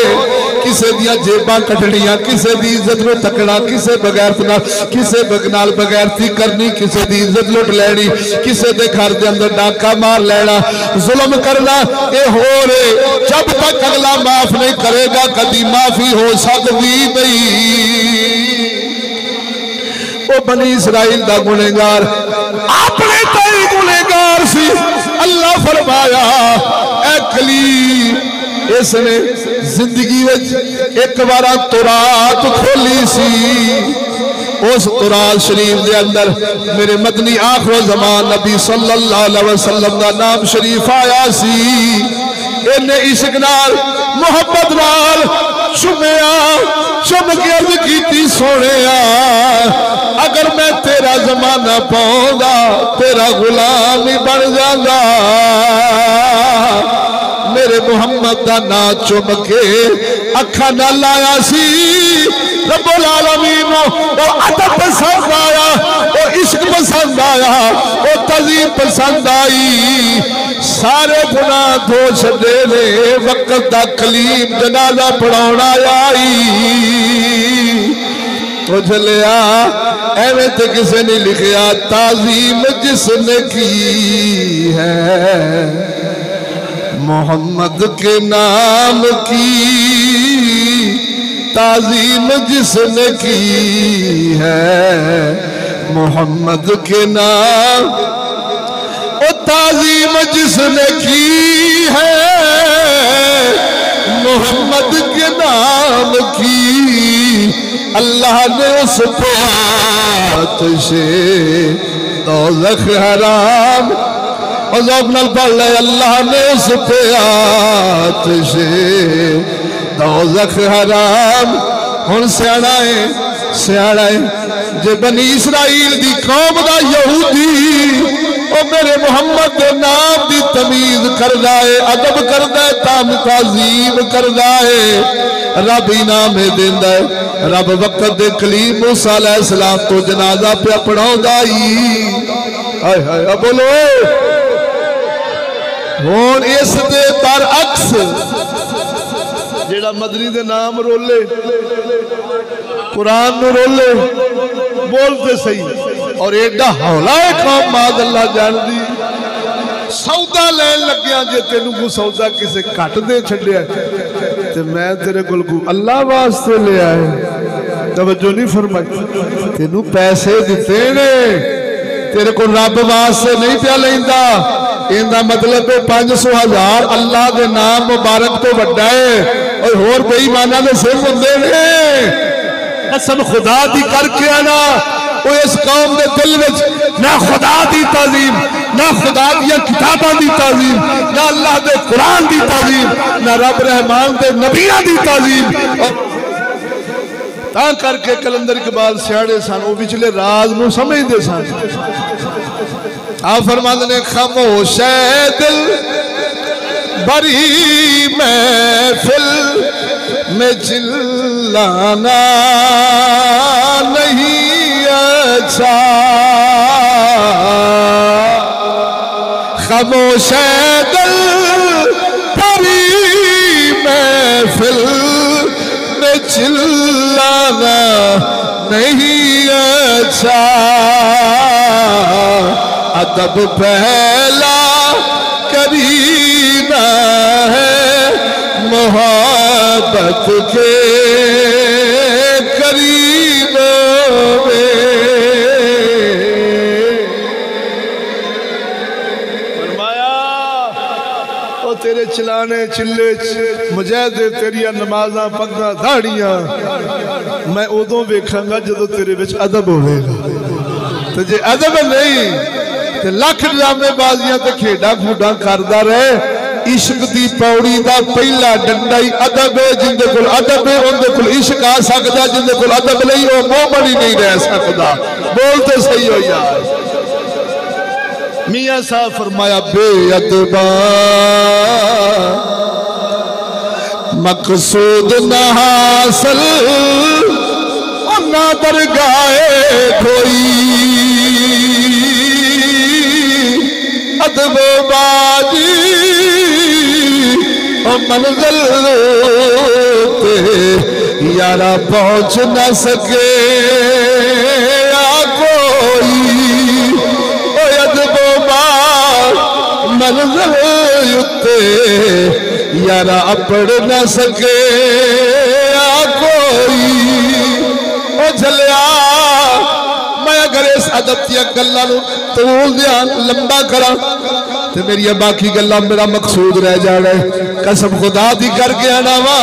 किसे दिया जेबां कटनियां, किसे दी इज्जत में तकना, किसे बगैरत नाल किसे नाल बगैरती करनी, किसे दी इज्जत लुट लैनी, किसे दे घर दे अंदर डाका मार लेना, जुल्म करना, ये हो रे। जब तक अगला माफ नहीं करेगा कभी माफी हो सकती नहीं। वो बनी इसराइल दा गुनहगार अपने ताई गुनहगार सी। अल्लाह फरमाया ऐ कलीम, इसने जिंदगी में एक बार तुरात खोली सी, उस तुरात शरीफ के अंदर मेरे मदनी आखिर ज़मान नबी सल्लल्लाहु अलैहि वसल्लम का नाम शरीफ आया सी। इन्हें इश्क नाल मुहब्बत नाल चुमिया, चुम के अर्ज की सोने, अगर मैं तेरा जमाना पाऊंगा तेरा गुलाम ही बन जाऊंगा। मेरे मुहम्मद का ना चुम के अखा ना लाया सी, रब्बुल आलमीन वो अदब पसंद आया, वो इश्क पसंद आया, वो तज़ीम पसंद आई। सारे गुनाह धो छड़े ने, वक्त दा कलीम जनाजा पढ़ाउण आई। ओ झलिया एवें ते किसे नहीं लिखिया ताजीम जिसने की है मोहम्मद के नाम की, ताजीम जिसने की है मोहम्मद के नाम, ओ ताजीम जिसने की है मोहम्मद के नाम की, अल्लाह ने उस बात से दौज़ख हराम, और जौक पढ़ ले अल्लाह ने उस बात से दौज़ख हराम। हुण सियाणा है जे बनी इसराइल दी कौम दा यहूदी ओ मेरे मोहम्मद के नाम की तमीज करदा है, अदब करदा है, ताज़ीम करदा है, रब इनाम देंदा है। रब वक्त दे कलीम मूसा अलैहिस्सलाम तो जनाजा पे पढ़ाउंदा ही। हाय हाय अब बोलो हुण इस दे बरअक्स जेड़ा मदनी दे नाम रोले कुरान नु रोले बोलते सही और एडा हौला है कौम माद अल्लाह जानदी। सौदा लैन लग्या जे तेनू को सौदा किसे घट दे छड्या ते मैं तेरे कोल अल्लाह वास्ते ले आए। तवज्जो नहीं फरमाई, तेनू पैसे दिते ने तेरे को रब वास्ते नहीं पिया लेंदा। इनका मतलब 500,000 अल्लाह के नाम मुबारक तो वड्डा है और होर बेईमाना दे सिर हुंदे ने। कसम खुदा दी करके आना वो इस कौम के दिल में ना खुदा दी ताजीम, ना खुदा दी किताबां दी ताजीम, ना अल्लाह दे कुरान दी ताजीम, ना रब रहमान दे नबियां दी ताजीम। ता करके कलंदर इकबाल सियाड़े सन वो पिछले राज नूं समझदे सन। आप फरमाते ने खामोश है दिल बड़ी महफिल में चिल्लाना नहीं अच्छा, खामोश है दिल बड़ी महफिल में चिल्लाना नहीं अच्छा, अदब पहला करीना है मोहब्बत के करीनों में। फरमाया ओ तेरे चलाने चिल्ले मुजाहिदे तेरिया नमाज़ां पग्गां दाड़ियां मैं उदों वेखांगा जदों तेरे विच अदब होवेगा। तो जे अदब नहीं तो लख ड्रामेबाजियां ते खेडा खूडा करदा रहे। इश्क दी पौड़ी दा पहला डंडा ही अदब है। जिंदे कोल अदब है उनदे कोल इश्क आ सकदा, जिंदे कोल अदब नहीं वो मोमन ही नहीं रह सकदा। बोलते सही हो यार। मियां साहब फरमाया बेअदबा मकसूद ना हासिल ना दरगाहे कोई, अदब बाजी और मंजिल पे यारा पहुंच न सके कोई, अदब मंजिल पे यारा अपड़ न सके कोई। झलिया मैं अगर इस अदब दियां गल्लां नूं तोल दियां लंबा करा तो मेरी बाकी गल्लां मेरा मकसूद रह जाना है। कसम खुदा दी करके आना वा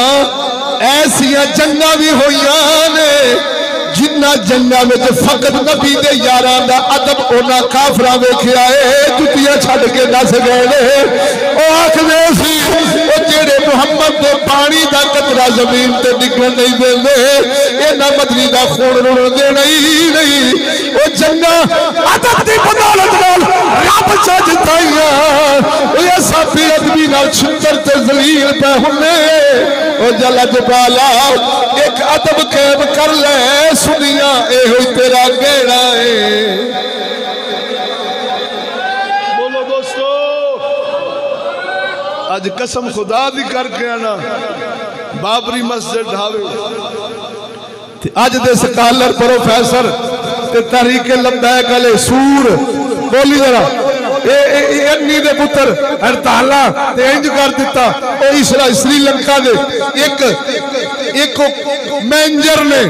ऐसिया जंगा भी होइयां ने जिन्ना जंगा में फकत नबी दे यारां दा अदब उन्हां काफरां वेखिया है जुतियां छड्ड के नस गए। ओ आखदे सी ओ जेड़े मुहम्मद दे पानी दा कतरा जमीन ते डिगण नहीं देंदे इन्हां मदनी दा खून रुण देना ही नहीं। ओ जंगा अदब दी बदौलत नाल रब च जिताइयां ओ ऐसा बेअदबी नाल छितर ते जलील पे हुंदे। ओ जलद बाला एक अदब कायम कर ले सुनिया एहो तेरा गहरा है। बोलो दोस्तों आज कसम खुदा दी करके आना बाबरी मस्जिद ढावे अज दे स्कॉलर प्रोफेसर ते तहरीक लबैक वाले सूर बोली जरा अन्नी दे पुत्र हड़ताला ते इंज कर दिता। श्रीलंका दे एक मैनेजर ने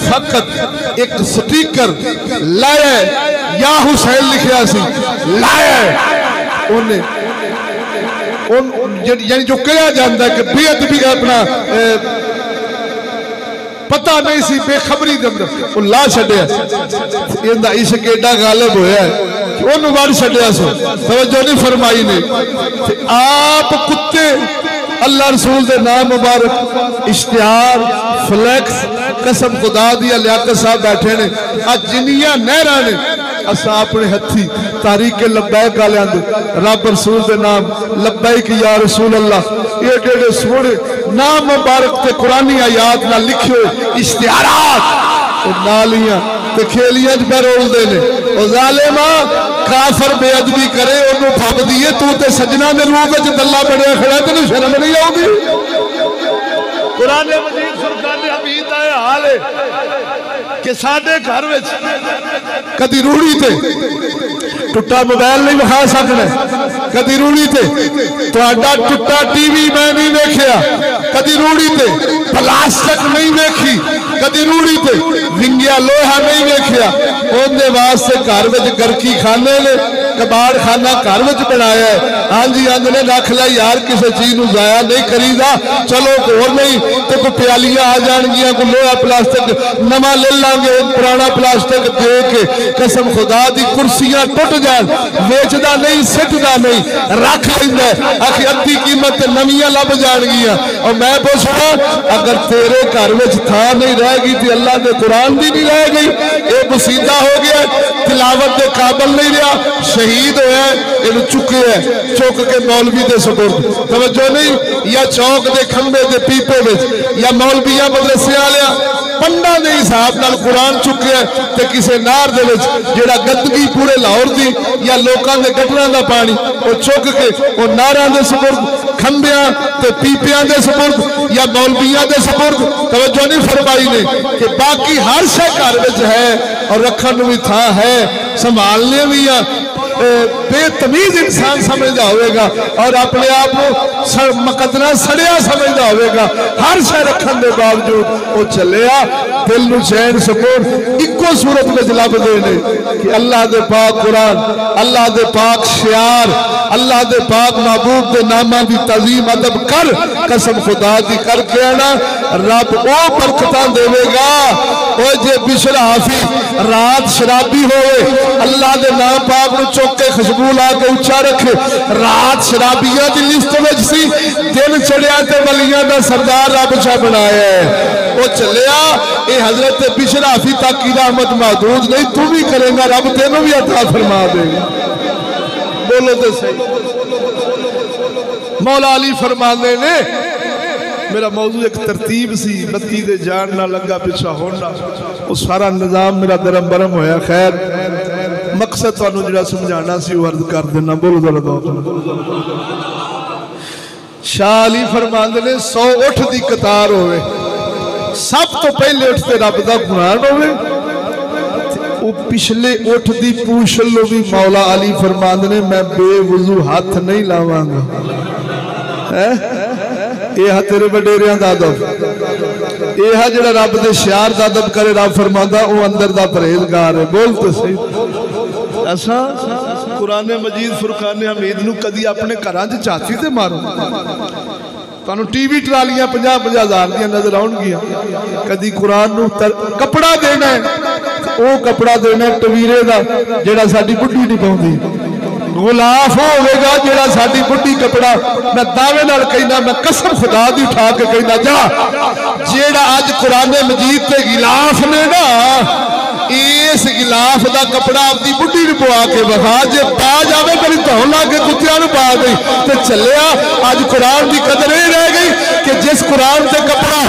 फकत एक स्टिकर लाया या हुसैन लिखिया सी लाया उन्हें यानी जो कहा जाता है कि बेअदबी अपना पता नहीं सी बेखबरी के अंदर वो ला छड़िया इश्क एडा गालिब होया ओनू वड़ छड़िया सो तवज्जो नहीं फरमाई ने आप कुत्ते अल्लाह रसूल दे नाम मुबारक इश्तिहार फ्लैक्स कसम खुदा दी लियाकत साहब बैठे ने आज जिन्नियां नहरा ने असा अपने हथी तारीख लब्बैक वाले रब रसूल दे नाम लब्बैक या रसूल अल्लाह एडे सोहने नाम मुबारक ते कुरानी आयात ना लिखे हुए इश्तिहारात नालियां ते खेलियां च बरोलदे ने ओ जालिमा काफर बेअदबी करे ओनू फब दिए तू ते सजना दे रूह विच दल्ला बड़िया खड़ा तेनू शर्म नहीं आउंदी। कुरान मजीद फुरकान हमीद दा हाल है कि साडे घर विच कदी रूढ़ी ते टुट्टा मोबाइल नहीं विखा सकना कदी रूढ़ी ते तुहाडा टुट्टा टीवी मैं नहीं देखिया कदी रूढ़ी ते प्लास्टिक नहीं देखी कदी रूढ़ी ते विंगिया लोहा नहीं देखिया उनके वास्ते घर विच गरकी खाने ने कबाड़ खाना घर विच बनाया है। हाँ जी आंदे ने रख ला यार किसी चीज नूं जाया नहीं करीदा चलो होर नहीं तो कोई प्यालियां आ जाएगियां कोई लोहा प्लास्टिक नवा ले लांगे पुराना प्लास्टिक दे के कसम खुदा दी कुर्सियां टुट जान वेचदा नहीं सिटदा नहीं रख लैंदा आखिर अद्धी कीमत नवियां लभ जाणगियां और मैं पुछदा अगर तेरे घर विच थां नहीं रहेगी तो अल्लाह के कुरान दी नहीं रह गई ये मुसीदा हो गया तिलावत के काबिल नहीं रहा शहीद होया इन्हू चुके चुक के मौलवी दे सुपुर्द तवज्जो नहीं या चौक के खंबे के पीपे विच या मौलविया मदरसे वालिया पंडा के हिसाब नाल कुरान चुके ते किसी नार दे विच जेड़ा गंदगी पूरे लाहौर दी या लोकां दे गटरां दा पानी वो चुक के वो नारां दे सुपुर्द खंबियां ते पीपियां दे सुपुर्द या मौलवियां दे सुपुर्द तवज्जो नहीं फरमाई ने कि बाकी हर शय घर विच है और रखण नूं भी थां है संभालने भी आ बेतमीज इंसान समझदा होगा और अपने आप को मुकदरा सड़िया समझदा होगा हर शय रखने के बावजूद वो चलिया दिल नूं चैन सुकून इको सूरत में लभदे ने कि अल्लाह दे पाक कुरान अल्लाह दे पाक शियार अल्लाह दे पाक महबूब दे नामा की तज़ीम अदब कर कसम खुदा दी करके आना रब वो बरकतां देवेगा। ओ जे बिशरा हाफिज रात शराबी होए अल्लाह दे नाम पाक नूं चुक के खुशबू ला के उच्चा रखे रात शराबियां दी लिस्ट विच सी दिन चढ़िया ते वलियां दा सरदार रब चा बनाया है वो चलिया ये हजरत बिशरा हाफिज तक की रहमत महदूद नहीं तू भी करेगा रब तेनों भी अता फरमा देगा। बोलो तो सही मौला अली फरमाने ने मेरा मौजू एक तरतीब सी बत्ती दे जान ना लगा पिछा होना वो सारा निजाम मेरा दरम बरम होया। खैर मकसद तुहानू जिहड़ा समझाना सी वो अर्ज कर देना। बोलो जरा शाह अली फरमांदे ने 100 उठ दी कतार होवे सब तो पहले उठते रब दा कुरान होवे वो पिछले उठ दी पूछ लो भी मौला अली फरमांदे ने मैं बेवजू हाथ नहीं लावांगा यह तेरे वडेरियां दा अदब यह जिहड़ा रब दे शियार दा अदब करे रब फरमांदा वो अंदर दा परहेजगार है। बोल तो सही असा कुरान मजीद फुरकान हमीद नूं कदी अपने घरां च झांकी ते मारो तुहानूं टीवी ट्रालियां 50-50 हज़ार दियां नजर आउणगियां कदी कुरान नूं कपड़ा देना वो कपड़ा देना टवीरे दा जिहड़ा साडी बुढ़ी नहीं पाउंदी गुलाफ होगा जेड़ा साडी बुढ़ी कपड़ा मैं दावे नाल कहना मैं कसम खुदा दी उठा के कहना जा जेड़ा अज कुरान मजीद ते गिलाफ ने ना इस गिलाफ का कपड़ा अपनी बुढ़ी नूं पवा के विखा जे पा जावे मेरी धौन ला के कुत्तियां नूं पा गई तो चलिया अज कुरान की कदर ये रह गई कि जिस कुरान से कपड़ा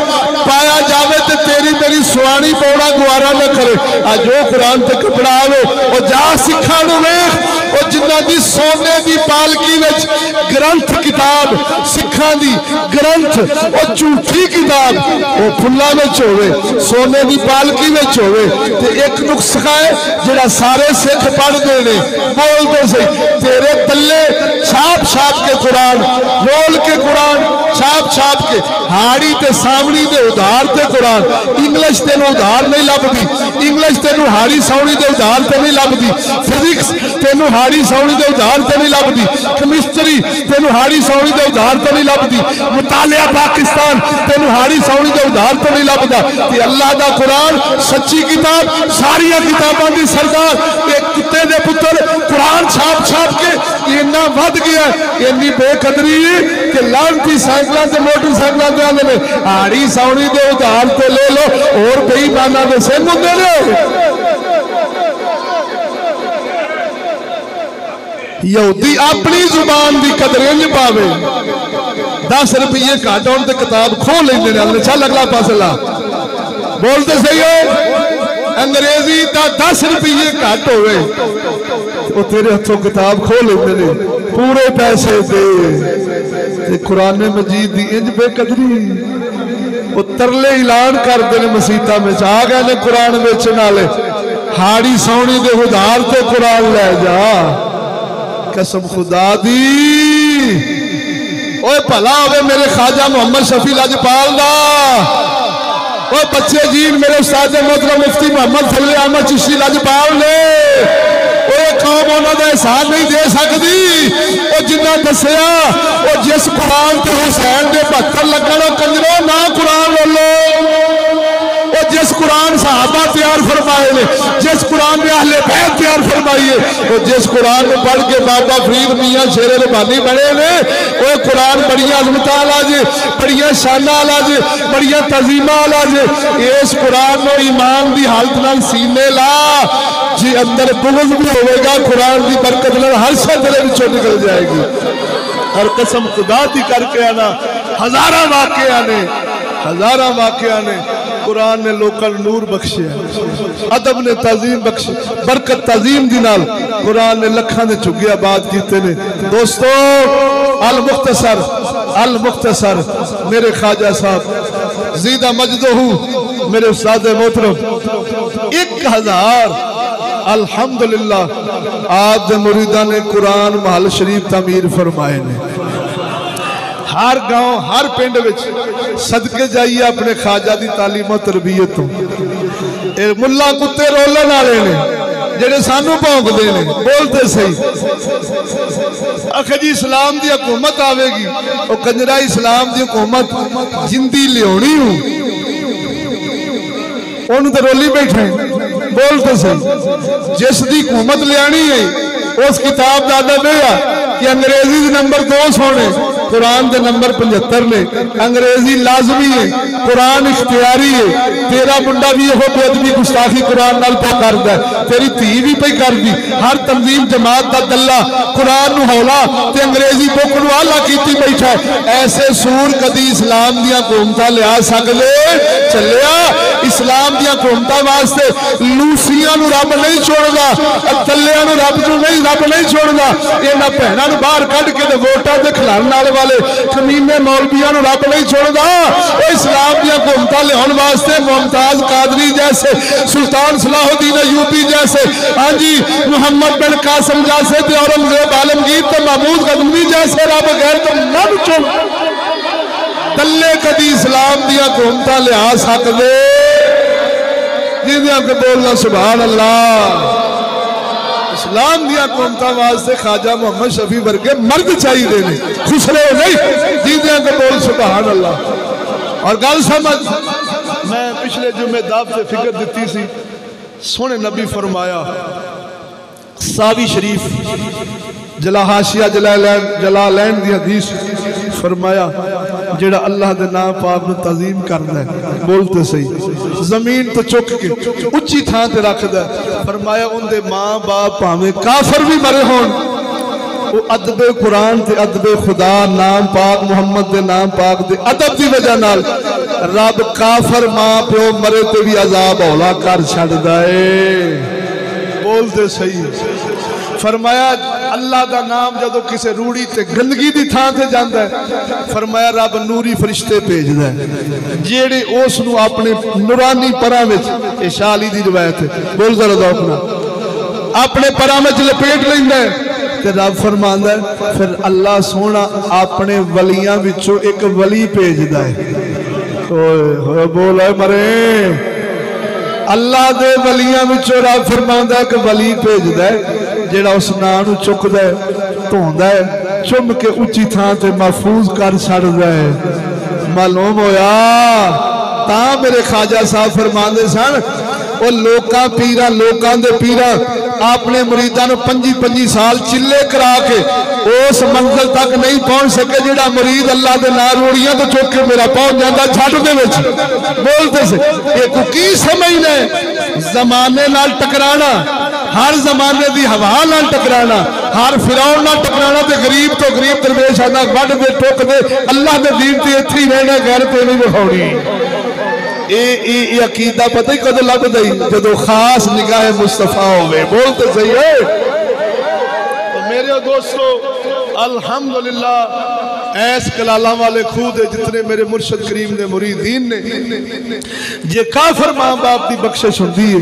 पाया जावे तो तेरी मेरी सुहानी पौड़ा गुआरा न करे। अज वो कुरान से कपड़ा आवे और जा सिखा नूं वेख वो जिन्हां दी सोने दी पालकी विच ग्रंथ किताब सिखां दी ग्रंथ वो झूठी किताब वो फुल्लां विच होवे सोने दी पालकी विच होवे ते एक नुस्खा है जिहड़ा सारे सिख पढ़दे ने बोलदे सही तेरे तल्ले छाप छाप के कुरान रोल के कुरान छाप छाप के हाड़ी ते सावणी दे उधार ते कुरान इंग्लिश तेन उधार नहीं लभदी इंग्लिश तेन हाड़ी सावणी दे उधार ते नहीं लभदी फिजिक्स तेन हाड़ी सावणी दे उधार ते नहीं लभदी केमिस्ट्री तेन हाड़ी सावणी दे उधार ते नहीं लभदी मुतालिया पाकिस्तान तेन हाड़ी सावणी दे उधार ते नहीं लभदा ते अल्लाह दा कुरान सच्ची किताब सारिया किताबां दी सरदार ते कुत्ते दे पुत्र कुरान छाप छाप के इन्ना वध गया इन्नी बेकदरी कि लानती साइकिलों से मोटरसाइकिलों से आते हैं हाड़ी सावणी दे उधार तो ले लो और बेईमाना दे सिंह होंदे ने यहूदी अपनी जुबान की कदर इंज पावे 10 रुपये घट होने ते किताब खो लेंदे ने चल अगला पासे ला बोलते सही हो अंग्रेजी का 10 रुपये घट होवे वो तेरे हथों किताब खो लेंदे ने पूरे पैसे दे कुरान मजीद दी इंज बेकदरी वो तरले ऐलान करते हैं मसीता में आ गए ने कुरान बेचने वाले हाड़ी सौनी दे उधार तो कुरान ले जा कसम खुदा दी ओए भला होवे मेरे ख्वाजा मोहम्मद शफी लजपाल दा ओए बच्चे जीन मेरे उस्ताद मोहतरम मुफ्ती मोहम्मद फजल अहमद चिश्ती लजपाल ने कौम उन्होंने एहसान नहीं दे सकती जिन्ना दसिया जिस कुरान ते हुसैन के 72 लगन कंजरों ना कुरान लो जिस कुरान सहाबा तैयार फरमाए ने जिस कुरान में अहले बैत तैयार फरमाइए और जिस कुरान में पढ़ के बाबा फरीद मियां शेरे रबानी बने ने वो कुरान बड़िया अजमत वाला जे बड़िया शाना वाला जे बड़िया तजीमा वाला जे इस कुरान में ईमान की हालत नाल सीने ला जी अंदर बुग़्ज़ भी होगा कुरान की बरकत नाल हर शय तेरे विचों निकल जाएगी और कसम खुदा दी करके आना हजारा वाकया ने कुरान ने लोगों नूर बख्शे अदब ने तजीम बख्शी बरकत तजीम दी नाल कुरान ने लखा ने झुग्गिया बात कीते ने दोस्तों अल मुख्तसर मेरे ख्वाजा साहब ज़ीदा मजदहू मेरे उस्ताद मोहतरम 1000 अल्हम्दुलिल्लाह आज मुरीदा ने कुरान महल शरीफ तमीर फरमाए ने हर गांव हर पिंड विच सदके जाइए अपने ख्वाजा की तालीम तरबीयत तो मुल्ला कुत्ते रोलन वाले ने जेडे सानू भौंकदे ने बोलते सही आखे जी इस्लाम की हुकूमत आवेगी वो कंजरा इस्लाम की हुकूमत जिंदी लियानी हूं उन्होंने तो रोली बैठे बोलते सही जिस दी हुकूमत लियानी है उस किताब का अदब है कि अंग्रेजी नंबर 2 सोने कुरान के नंबर 75 ने अंग्रेजी लाजमी है कुरान इख्तियारी है तेरा मुंडा भी यह बेअदबी गुस्ताखी कुरान नाल पे करदा है तेरी धी भी पे कर दी हर तंजीम जमात का दल्ला कुरान नूं हौला ते अंग्रेजी बुक नूं आला कीती बैठा ऐसे सूर कदी इस्लाम दी हुकूमत लिया सकदे चलिया इस्लाम दी हुकूमत वास्ते लूसियां नूं रब नहीं छोड़दा तल्लियां नूं रब नहीं छोड़दा इन्हां भैणां नूं बाहर कढ के वोटां ते खिलाण वाले कमीने मौलवियां नूं रब नहीं छोड़दा इस्लाम दी हुकूमत लियाउण वास्ते मुमताज कादरी जैसे सुल्तान सलाहुद्दीन अयूबी जैसे हाँ जी मुहम्मद बिन कासिम जैसे औरंगजेब आलमगीर ते महमूद गजनवी जैसे रब गैर तो नब चुन तल्ले कदी इस्लाम दी हुकूमत लिया सकदे जिहदे बोलना सुभान अल्लाह इस्लाम दी हुकूमत वास्ते ख्वाजा मोहम्मद शफी वर्गे मर्द चाहिए ने खुसरे नहीं जिहदे बोल सुभान अल्लाह और गल समझ मैं पिछले जुमे दाव से फिक्र दी सी सोने नबी फरमाया सावी शरीफ जलाहाशिया जलालैन दी हदीस फरमाया जेड़ा अल्लाह दे नाम पाक नूं तज़ीम करदा है बोलते सही जमीन तो चुक के उच्ची थां ते रखदा फरमाया उनके माँ बाप भावें काफर भी मरे होण वो अदब कुरान ते अदब खुदा नाम पाक मुहम्मद दे नाम पाक दे अदब की वजह नाल रब काफर मां प्यो मरे ते भी अजाब हौला कर छड्डदा है बोलते सही फरमाया अल्लाह का नाम जदों किसी रूड़ी ते गंदगी की थां ते जाता है, फरमाया रब नूरी फरिश्ते भेजदा है जेड़े उस नूं अपने नूरानी परां विच, ये शाली दी रिवायत है, बोल जरा दो अपना, अपने परां विच लपेट लैंदा है ते रब फरमांदा है फिर अल्लाह सोना अपने वलियां विचों एक वली भेजदा है। ओए बोल मरे, अल्लाह दे वलियां विचों रब फरमांदा है कि वली भेजदा है जेड़ा उस नां नूं चुकदा है, धोंदा है, चुम के उच्ची थां ते महफूज कर छड़दा है। मालूम होया ता मेरे ख्वाजा साहब फरमांदे सन वो लोकां पीरां लोकां दे पीरां अपने मुरीदां नूं 25-25 साल चिल्ले करा के उस मंजिल तक नहीं पहुंच सके जेड़ा मुरीद अल्लाह दे नाल रोड़ियां तो चुक के मेरा पहुंच जाता छड़ दे विच। बोलते से ये की समझना है, जमाने नाल टकराना, हर जमाने की हवा नाल टकराना, हर फिरौन नाल टकराना ते गरीब तो गरीब दरवेश आदा वड दे ठोक दे अल्लाह दे दीन ते इत्थे ही रहना, गैर ते नहीं विखाउणी। ये अकीदा पता ही कदों लगता ही जदों खास निगाह मुस्तफा होवे। बोलते सही है तो मेरे दोस्तों अल्हम्दुलिल्लाह ऐस कलाला वाले खूह दे जितने मेरे मुर्शद करीम ने मुरीदीन ने जे काफर मां बाप की बख्शिश होंदी है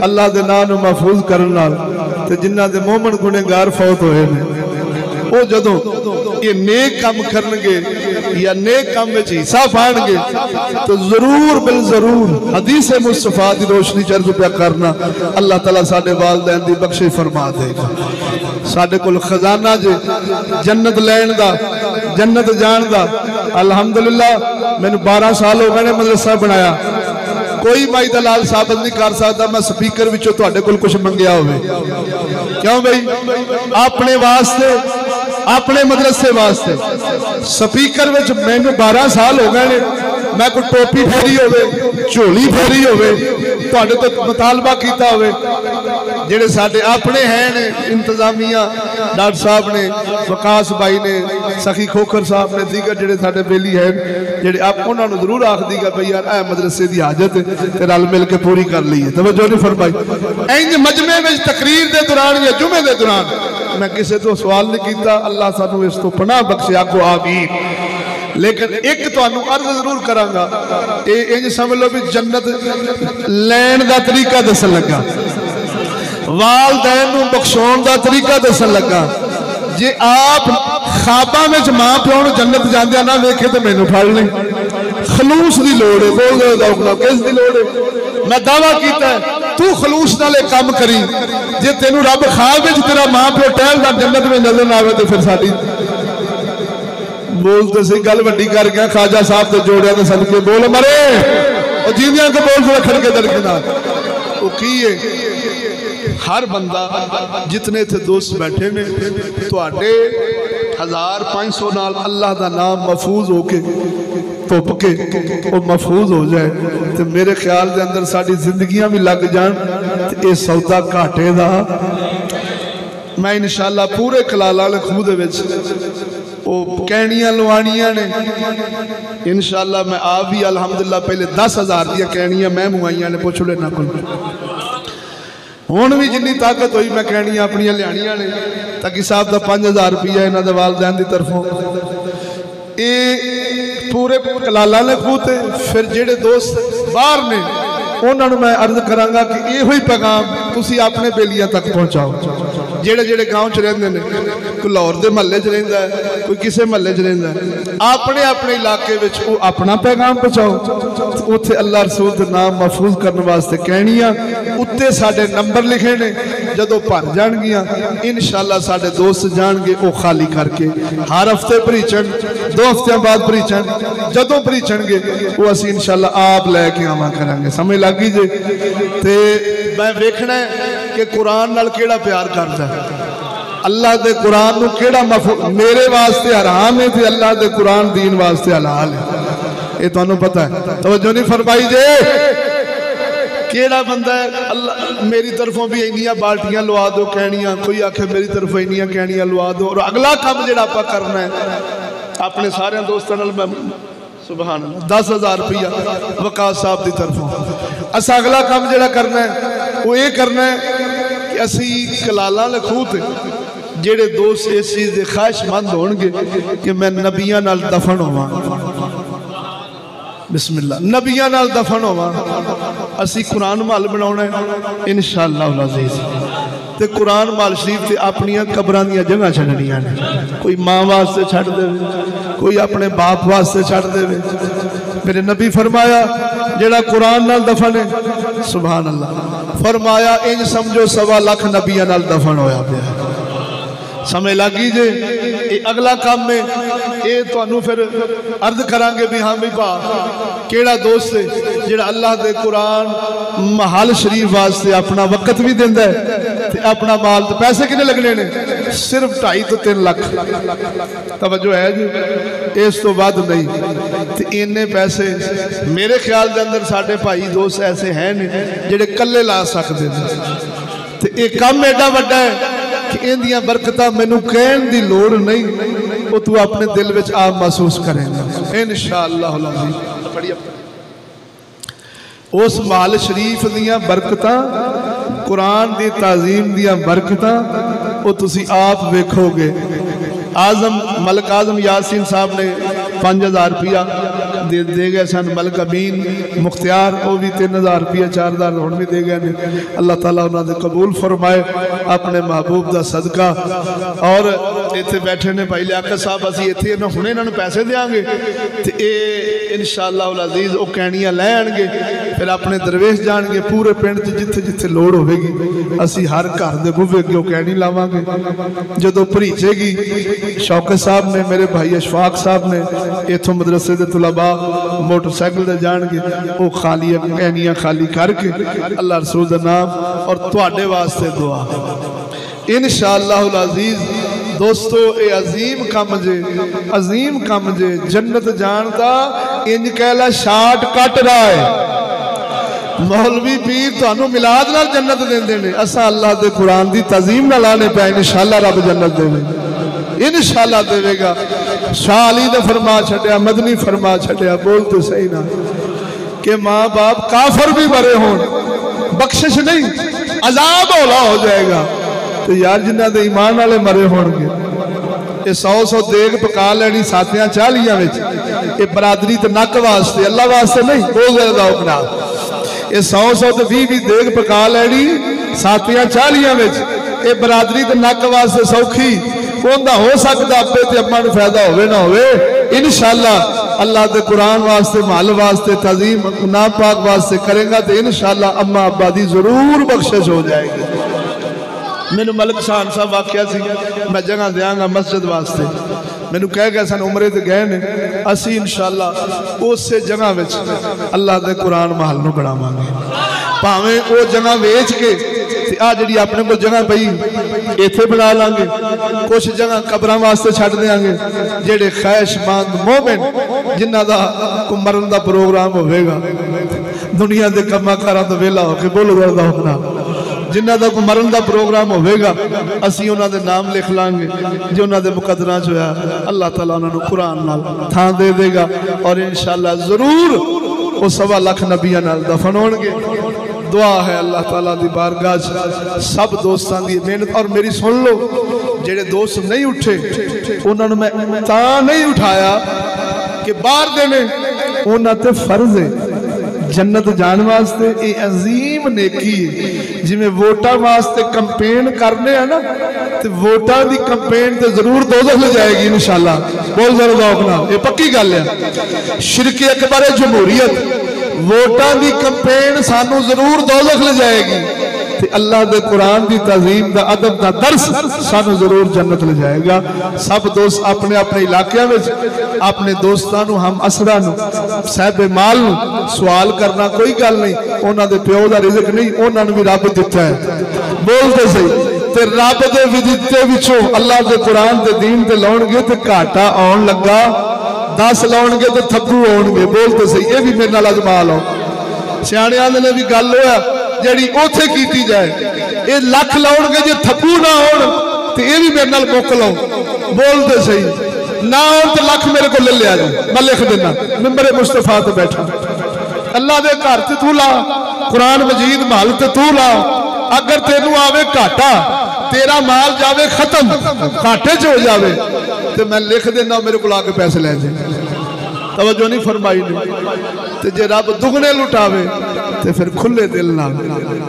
अल्लाह दे नाम नूं महफूज करन नाल ते जिन्हां दे मोमन गुनहगार फौत होए ने वो जदों ये नेक काम करनगे या नेक काम में हिस्सा पाएंगे तो जरूर बिल जरूर हदीस मुस्तफा की रोशनी चर्च पे करना अल्लाह ताला साडे वालिदैन दी बख्शिश फरमा देगा। साडे कोल खजाना जे जन्नत लैण दा, जन्नत जाण दा। अल्हम्दुलिल्लाह मैंने 12 साल हो गए मदरसा बनाया, कोई माई दलाल साबित नहीं कर सकता मैं स्पीकर विचों तुहाडे कोल कुछ मंगिया होवे। क्यों भाई अपने वास्ते अपने मदरसे वास्ते स्पीकर विच मैनू 12 साल हो गए, मैं कोई टोपी फेरी होवे झोली फेरी होवे तुहाडे तो मुतालबा कीता होवे जेड़े साडे अपने हैं ने इंतजामिया डॉक्टर साहब ने, वकास भाई ने, सखी खोखर साहब ने, दीगर जेड़े साडे बेली हैं जेड़े आप उन्हां नूं जरूर आख दीगा भाई यार ए मदरसे दी हाजत ते रल मिल के पूरी कर लईए। तवज्जो नहीं फरमाई। इंज मजमे विच तकरीर दे दौरान या जुमे दे दौरान मैं किसी तो सवाल नहीं किया, अल्लाह सानू इस तो पनाह बख्शे, आखो आमीन। लेकिन एक तुहानू अर्ज जरूर करांगा, इंज समझ लो भी जन्नत लैण दा तरीका दसन लगा, वालदैन नू बख्शौण दा तरीका दसन लगा। जे आप ख्वाबां विच मां प्यो नू जन्नत जांदे ना वेखे तो मैनू फड़ ले। खलूस दी लोड़ है, बोल दो किस दी लोड़ है? मैं दावा कीता है तू खलूस नाल काम करी, जे तेनू रब ख्वाब विच तेरा मां प्यो टहलदा जन्नत में नजर ना आवे तो फिर साडी बोलते सी गल वड्डी कर गया ख्वाजा साहब तो जोड़िया तो सदके बोल मरे और जींदियां तो बोल खड़ के दरके नाल वो की है। हर बंदा जितने थे दोस्त बैठे ने तुहाडे 1500 नाल अल्लाह दा नाम महफूज होके धुप के वो महफूज हो जाए तो मेरे ख्याल के अंदर साड़ी जिंदगियां भी लग जान तो ये सौदा घाटे दा। मैं इंशाअल्लाह पूरे कलाला वाले खूह दे विच वो कहनियां लवानियां ने इंशाअल्लाह मैं आप भी अल्हम्दुलिल्लाह पहले 10,000 दियां कहनियां मैं मुआइयां ने, पुछ लेना कोई हुण भी जिन्नी ताकत हुई मैं कहनियां अपनियां लियानियां ने ताकि साहब का 5,000 रुपया इन्हां दे वालिदैन दी तरफों ये पूरे कलाला ने खूते। फिर जेड़े दोस्त बाहर ने उन्होंने मैं अर्ज करांगा कि यो ही पैगाम तुसी अपने बेलियां तक पहुँचाओ। जेड़े जेड़े गाँव च रहिंदे ने, कोई लाहौर के महल्ले च रहिंदा है, कोई किसी महल्ले च रहिंदा है, अपने अपने इलाके विच वो अपना पैगाम पहुँचाओ। उत्थे अल्लाह रसूल दे नाम महफूज करने वास्ते कहनियां उत्ते साडे नंबर लिखे ने, जदों भर जाणगियां इंशाअल्लाह साडे दोस्त जाणगे वो खाली करके हर हफ्ते भरीचण, 2 हफ्तियां बाद भरीचण, जदों भरीचणगे वो असीं इंशाअल्लाह आप लैके आवा करांगे। समझ लग गई जे? ते मैं वेखना है कि कुरान नाल केड़ा प्यार करदा है, अल्लाह दे कुरान नूं केड़ा मेरे वास्ते हराम है ते अल्लाह दे कुरान दीन वास्ते हलाल है, ये तुहानूं पता है। तवज्जो नहीं फरमाई जे? केड़ा बंदा है अल्लाह मेरी तरफों भी इन्नियां बाल्टियां लवा दो कहनियां, कोई आखे मेरी तरफों इन्नियां कहनियां लवा दो, और अगला काम जिहड़ा आपां करना है अपने सारे दोस्तों नाल मैं सुभान अल्लाह 10,000 रुपया वकास साहब की तरफों असा अगला काम जिहड़ा करना है वो ये करना है कि असी कलाला लखूत जेड़े दोस्त इस चीज़ के ख्वाहिशमंद होणगे कि मैं नबियां नाल दफन होवां, बिस्मिल्लाह, नबियां नाल दफन होवां। असी कुरान महल बनाउणा है इंशाअल्लाह अज़ीज़, ते कुरान महल शरीफ ते अपनियां कबरां दियां जगह छड्डणियां ने। कोई मां वास्ते छड्ड देवे, कोई अपने बाप वास्ते छड्ड देवे। मेरे नबी फरमाया जेड़ा कुरान नाल दफन है, सुभान अल्लाह, फरमाया इंज समझो 1.25 लाख नबियां नाल दफन होया पिया। समझ लगी जे ये अगला काम है, ये तो फिर अर्ज करांगे भी हाँ भी भा केड़ा दोस्त है जेड़ा अल्लाह दे कुरान महल शरीफ वास्ते अपना वक्त भी देंदा है ते अपना माल। तो पैसे कितने लगने ने? सिर्फ 2.5 तो 3 लाख। तवज्जो है जी, इस तो बाद नहीं। तो इन्ने पैसे मेरे ख्याल के अंदर साढ़े भाई दोस्त ऐसे हैं जेड़े कल्ले ला सकते हैं। तो ये काम एडा वड्डा है कि इंदियां बरकतां मैनू कहण दी लोड़ नहीं, वो तू अपने दिल विच आप महसूस करेगा इंशाअल्लाह। उस महल शरीफ दियां बरकतां, कुरान दी ताजीम दियां बरकतां वो तुसी आप वेखोगे। आजम मलक आजम यासीन साहब ने 5000 रुपया दे गए सन। मलक अमीन मुख्तियार वो भी 3000 रुपया 4000 हुण भी दे गए ने। अल्लाह ताला उन्होंने कबूल फरमाए अपने महबूब का सदका। और इतने बैठे ने भाई लियाकत साहब, असी इतने हुणे इन्होंने पैसे देंगे तो ये इंशाअल्लाह अज़ीज़ वो कहनियाँ लै आएंगे, फिर अपने दरवेश जाएंगे पूरे पिंड जिथे जिथे लोड़ होगी। असी हर घर के बूहे अगे कहनी लावांगे। जो भरीचेगी शौकत साहब ने, मेरे भाई अशफाक साहब ने इतों मदरसे के तुलबा मोटरसाइकिल से जाएंगे, वो खाली कहनियाँ खाली करके अल्लाह रसूल का नाम और तुहाडे वास्ते दुआ इंशाअल्लाह अज़ीज़। दोस्तों ये अजीम काम जे, अजीम काम जे। जन्नत जान दा इंज कहला शार्ट कट रहा है। मौलवी पीर तुहानू मिलाद नाल जन्नत देंदे ने, असा अल्लाह दे कुरान दी तज़ीम नाल आने पे इंशाअल्लाह रब जन्नत देवे, इंशाअल्लाह देवेगा। शाह अली ने फरमा छड्या, मदनी फरमा छड्या, बोल तो सही ना कि माँ बाप काफर भी मरे हों बख्शिश नहीं, अजाब होला हो जाएगा। तो यार जिन्हों के ईमान वाले मरे होंगे, ये 100 देग पका लैनी साथियां 40 ये बरादरी तो नक वास्ते, अल्लाह वास्ते नहीं। ये 100 तो 20 देग पका लैनी साथियां 40 ये बरादरी तो नक वास्ते सौखी। उनका हो सकता आपे तो अम्मा नूं फायदा होवे ना होवे, इंशाअल्लाह अल्लाह के कुरान वास्ते महल वास्ते तज़ीम नाम पाक वास्ते करेगा तो इंशाअल्लाह अम्मा अब्बा दी जरूर बख्शिश हो जाएगी। मैनू मलक शान साहब वाकया सी, मैं जगह देंगा मस्जिद वास्ते, मैनू कह गए सन उमरे तो गए ने, असी इंशाअल्लाह उस जगह में अल्लाह के कुरान महल नूं बनावांगे। भावें वो जगह वेच के आ जी अपने को जगह पई इत्थे बना लांगे, कुछ जगह कब्रां वास्ते छड्ड देंगे। जेड़े ख्वाहिशमंद मोमिन जिन्हां दा कोई मरन दा प्रोग्राम होवेगा, दुनिया के कामां कारां तो वेला होके बोलो करदा होना, जिन्हां दा कोई मरन दा प्रोग्राम होवेगा असीं उन्हां दे नाम लिख लांगे। जो उन्हां दे मुकद्दरां च होया अल्लाह ताला उन्हां नूं कुरान नाल थां दे देगा और इंशाअल्लाह जरूर वो 1.25 लाख नबियां नाल दफन होणगे। दुआ है अल्लाह ताला दी बारगाह सब दोस्तों की मेहनत। और मेरी सुन लो, जेड़े दोस्त नहीं उठे उन्होंने मैं तां नहीं उठाया कि बाहर देने, उन्हां ते फर्ज है जन्नत जाने वास्ते। ये अजीम नेकी है। जिमें वोटां वास्ते कंपेन करने हैं ना, तो वोटां दी कंपेन तो जरूर दोज़ख ले जाएगी इंशाअल्लाह। बोल जरा दौक ना, ये पक्की गल है। शिरके अकबर जमहूरियत वोटां दी कंपेन सानू जरूर दोज़ख ले जाएगी, ते अल्लाह दे कुरान दी तज़ीम दा अदब दा दर्स सानू जरूर जन्नत ले जाएगा। सब दोस्त अपने अपने इलाके में अपने दोस्तों हम असरा साहब माल सवाल करना कोई गल नहीं, उन्होंने दे प्यो का रिज़्क नहीं, उन्होंने भी रब दिता है। बोलते सही ते रब दे विदिते विचों अल्लाह दे कुरान दे दीन ते लाउणगे ते घाटा आउण लगा, 10 लाउणगे तो थप्पू आउणगे। बोलते सही, ये भी मेरे नाल अजमा लो। सियाणियां ने भी गल होया जिहड़ी ओथे कीती जाए, ये लख लाउणगे जे थप्पू ना होण ते ये भी मेरे नाल मुक लो। बोलते सही ना हो तो लख मेरे को ले लिया जाए, मैं लिख देना मिंबर मुस्तफा ते बैठा। अल्लाह दे घर ते तू ला, कुरान मजीद महल ते तू ला, अगर तेनू आवे घाटा, तेरा माल जावे खत्म, घाटे च हो जावे, तो मैं लिख देना मेरे को आके पैसे ले जाए। तवज्जो नहीं फरमाई ने। ते जे रब दुगने लुटावे तो फिर खुले दिल नाल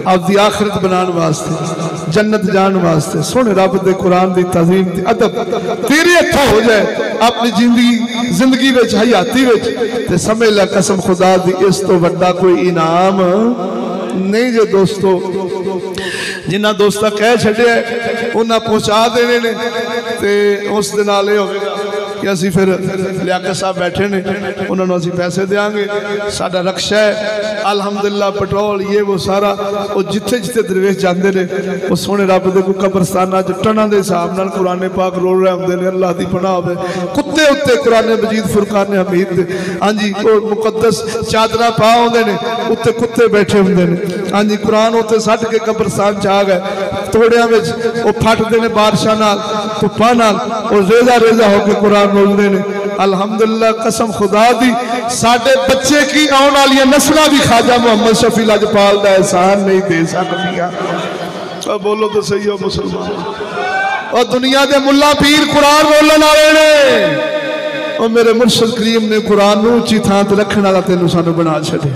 आपकी आखिरत बनाने वास्ते, जन्नत जाने वास्ते सोने रब दे कुरान दी तज़ीम दी अदब तेरे हथों हो जाए अपनी जिंदगी विच हयाती विच, ते समझ ला कसम खुदा दी इस तो वड्डा कोई इनाम नहीं जे दोस्तों। जिन्ना दोस्ता कह छड्या उन्हें पहुँचा देने ने, ते उस दे नाल ये होवेगा कि असी फिर लियाकत साहब बैठे ने, उन्होंने असी पैसे देंगे, साडा रक्षा है अल्हम्दुलिल्लाह, पेट्रोल ये वो सारा, वो जिथे जिथे दरवेश जाते हैं वो सोने रब दे कोई कब्रस्ताना च टना के हिसाब नाल कुरान पाक रोल रहे होंगे ने। अल्लाह की पनाह होवे, कुत्ते उत्ते कुरान मजीद फुरकान हमीद दे, हाँ जी, वो मुकद्दस चादरा पा होंगे ने, उत्ते कुत्ते बैठे होंगे ने, हाँ जी, कुरान उत्ते सट के कब्रस्तान च आ गए, तोड़िया में वो फटते हैं बारिशा नाल धुप्पा नाल, और रेजा रेजा होकर कुरान बोलते हैं। अल्हम्दुलिल्लाह कसम खुदा दी साडे बच्चे की आने वाली नस्ल भी ख्वाजा मुहम्मद शफी लजपाल का एहसान नहीं दे सकदियां। बोलो तो सही हो मुसलमान। और दुनिया के मुल्ला पीर कुरान बोलने वाले ने, और मेरे मुर्शद करीम ने कुरान नूं उच्ची थां ते रखने वाला तेनों सानू बना छड्या।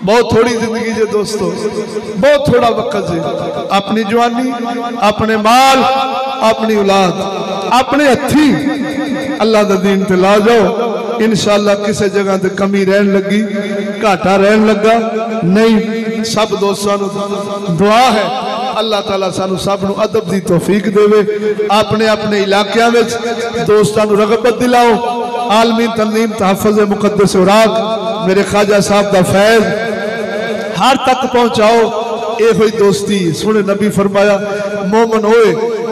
बहुत थोड़ी जिंदगी जे दोस्तों, बहुत थोड़ा वक्त है। अपनी जवानी, अपने माल, अपनी औलाद, अपने हथी अल्लाह का दीन ते ला जाओ, इंशाअल्लाह किसी जगह ते कमी रहन लगी, घाटा रहन लगा नहीं। सब दोस्तों दुआ है अल्लाह ताला सानू सब नू अदब दी तौफीक देवे, अपने अपने इलाकों में दोस्तों नू रगबत दिलाओ, आलमी तंजीम तहफ़्फ़ुज़ मुक़द्दस औराक मेरे ख्वाजा साहब दा फैज़ हर तक पहुँचाओ। ये हुई दोस्ती। सोने नबी फरमाया मोमन होए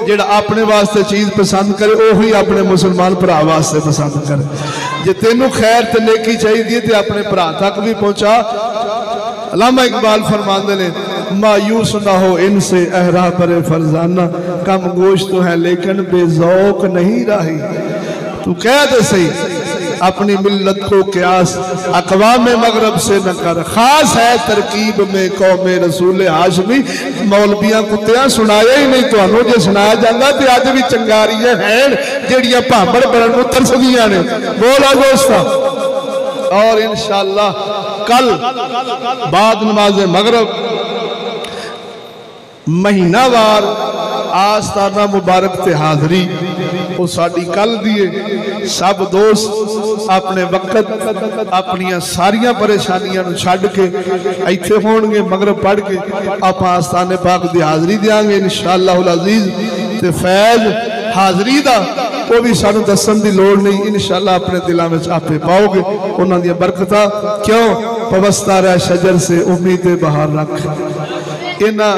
जेड़ा अपने वास्ते चीज़ पसंद करे, वही अपने मुसलमान भरा वास्ते पसंद करे। जे तेनू खैर ते नेकी चाहिए तो अपने भरा तक भी पहुँचा। अल्लामा इकबाल फरमाते ने मायूस ना हो इनसे अहरा परे फरजाना, कम गोश्त तो है लेकिन बेजौक नहीं रही। तू कह दे सही अपनी मिल्लत को क्यास अक़वाम मगरब से न कर, खास है तरकीब में कौम रसूल हाशमी। मौलवियां कुत्तियां सुनाया ही नहीं, तो जो सुनाया जाता तो अज भी चंगारियां हैं जिहड़ियां भांबड़ बनन नूं तरसदियां ने। बोला दोस्ता। और इंशाअल्लाह कल बाद नमाज मगरब महीनावार आस्ताना मुबारक ते हाज़री वो साड़ी कल दिए। सब दोस्त अपने वक्त अपन सारिया परेशानियां छड्ड के इत्थे होणगे, मगरब पढ़ के आप आस्ताने पाक की हाज़री देंगे इंशाअल्लाह अज़ीज़। ते फैज़ हाज़री दा वो भी सानू दसन की लोड़ नहीं, इंशाअल्लाह अपने दिलों में आपे पाओगे उन्हां दी बरकतां। क्यों पवस्ता रह शजर से उम्मीद बहार रख। इन्हां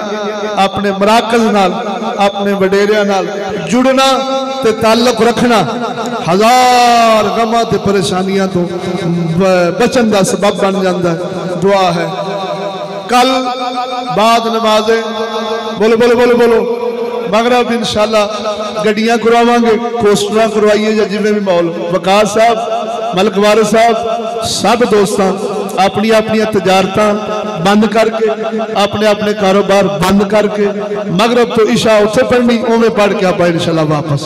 अपने मराकज नाल अपने वडेरिया नाल जुड़ना ते ताल्लुक रखना हजार गमां ते परेशानियां तो बचन का सबब बन जाता है। दुआ है कल बाद नमाजे बोलो बोलो बोलो बोलो मगरब इंशाअल्लाह गड्डियां करवावांगे, पोस्टर करवाइए या जिवें भी माहौल। वकार साहब, मलक वारिस साहब, सब दोस्तां अपनी अपनी तजारत बंद करके अपने अपने कारोबार बंद करके मगरब तो इशा उत्थे पढ़नी उवें पढ़ के आप इंशाअल्लाह वापस।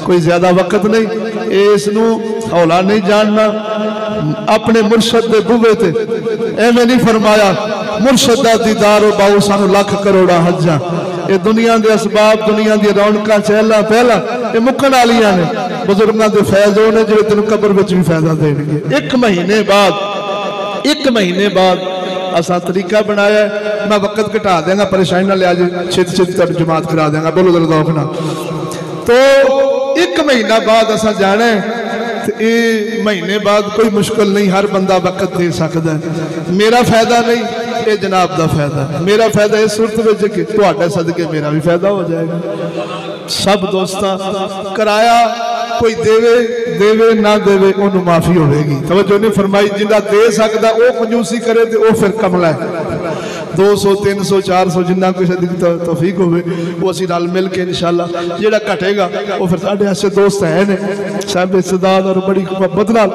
कोई ज्यादा वक्त नहीं, इसनूं हौला नहीं जानना। अपने मुर्शद के बूहे ते एवें नहीं फरमाया मुर्शद दा दीदार बाऊ सानू लख करोड़ा हज्जां। ये दुनिया के असबाब, दुनिया दी रौनकां चहला पहला ये मुक्कण वालियां ने। बुजुर्गां दे फैज़ ने जिहड़े तैनूं कब्र विच भी फायदा देणगे। एक महीने बाद असा तरीका बनाया। मैं वक्त घटा देंगा, परेशानी ना लिया जे, छेती छेती तुहाडी जमात करा देंगा। बोलो दरदौख ना। तो एक महीना बाद असा जाना है, ये महीने बाद कोई मुश्किल नहीं, हर बंदा वक्त दे सकता है। मेरा फायदा नहीं, ये जनाब का फायदा। मेरा फायदा इस सूरत में कि तुहाडे सदके मेरा भी फायदा हो जाएगा। सब दोस्तां कराया कोई देवे देवे ना देवे उन्होंने माफी होगी। तवज्जो नहीं फरमाई। जिन्ना दे सकता वो कंजूसी करे तो फिर कमला है। 200 300 400 जिन्ना किसी की तौफीक हो वो असी रल मिल के इंशाअल्लाह जेड़ा घटेगा वो फिर साढ़े ऐसे दोस्त है ने सब इस्तेदाद और बड़ी मुहब्बत नाल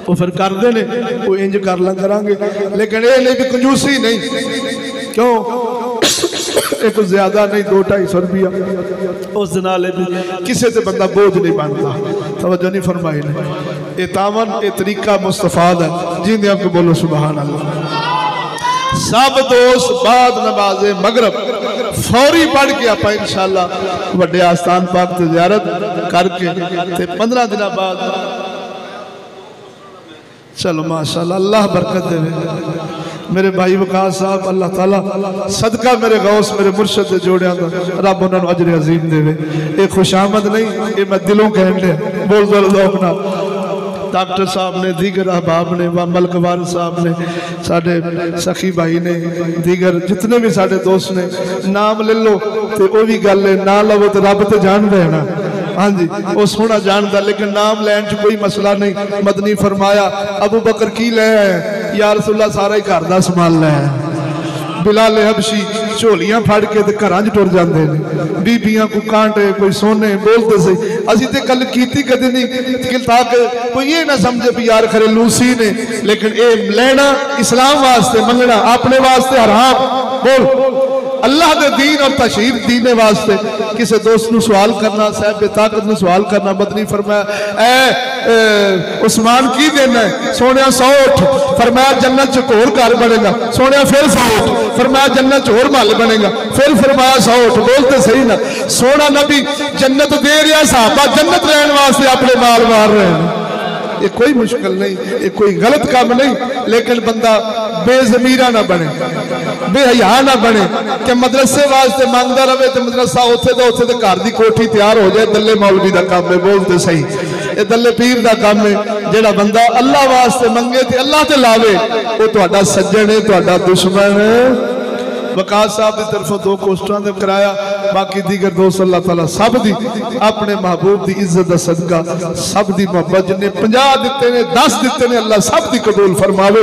वो फिर करते हैं। वो इंज कर ला करांगे, लेकिन ये नहीं भी कंजूसी नहीं। क्यों एक ज्यादा नहीं 200-250 रुपया उस नाले किसी से बंदा बोझ नहीं बनता। तवज्जो नहीं फरमाई ने ये तावन ये तरीका मुस्तफाद है जिंदे आपको बोलो सुभान अल्लाह। सब दोस्त बाद नमाजे मगरब फौरी पढ़ के आप इंशाअल्लाह वड्डे आस्थान पाक ते ज़ियारत करके 15 दिन बाद चलो माशाअल्लाह अल्लाह बरकत दे। मेरे भाई वकास साहब अल्लाह ताला सदका मेरे गौस मेरे मुर्शद दे जोड़ियां दा रब उन्होंने अजर अजीम देवे। ये खुशामद नहीं ये मैं दिलों कहन दे बोल दो लोग ना। डॉक्टर साहब ने दीगर अहबाब ने मलक वारिस साहब ने साढ़े सखी भाई ने दीगर जितने भी साढ़े दोस्त ने नाम ले लो तो वह भी गल है ना लवो तो रब तो जानते है ना। हाँ जी वो सोना जानता लेकिन नाम लैन च कोई मसला नहीं। मदनी फरमाया अबू बकर की ले आए या रसूलल्लाह सारा ही घर का समान ले आए। बिलाल हबशी झोलियां फड़ के घर च टुर जाते हैं बीबियां को कांटे कोई सोने बोलते सही असी तो गल की कदे नहीं ताकि कोई ये ना समझे भी यार खरे लूसी ने लेकिन ये लेना इस्लाम वास्ते मंगना अपने वास्ते हराम बोल अल्लाह के दीन और तशरीफ दीने वास्ते किसी दोस्त को सवाल करना साहब ताकत को सवाल करना। मदनी फरमाया ए उस्मान की देना है सोने 100 उठ फरमाया जन्नत च होर घर बनेगा सोने फिर 100 उठ फरमाया जन्नत च होर महल बनेगा फिर फरमाया 100 उठ बोलते सही ना। सोना नबी जन्नत दे रहा साहबा जन्नत रहने वास्ते अपने माल मार रहे हैं। ये कोई मुश्किल नहीं ये कोई गलत काम नहीं लेकिन बंदा बेजमीरा ना बने बेहया ना बने कि मदरसे वास्ते मांगता रहे तो मदरसा उथे तो घर की कोठी तैयार हो जाए। दल्ले मौलवी का काम है बोलते सही ये दल्ले पीर का काम है। जेड़ा बंदा अल्लाह वास्ते मंगे तो अल्लाह ते लावे वो तुहाडा सज्जन है तुहाडा दुश्मन है। वकास साहब की तरफों 2 पोस्टर ने कराया बाकी दीगर दोस्त अल्लाह ताला सब दी अपने महबूब की इज्जत का सदका सब दी मोहब्बत जिन्हें 50 दिते ने 10 दिते ने अल्लाह सब दी कबूल फरमावे।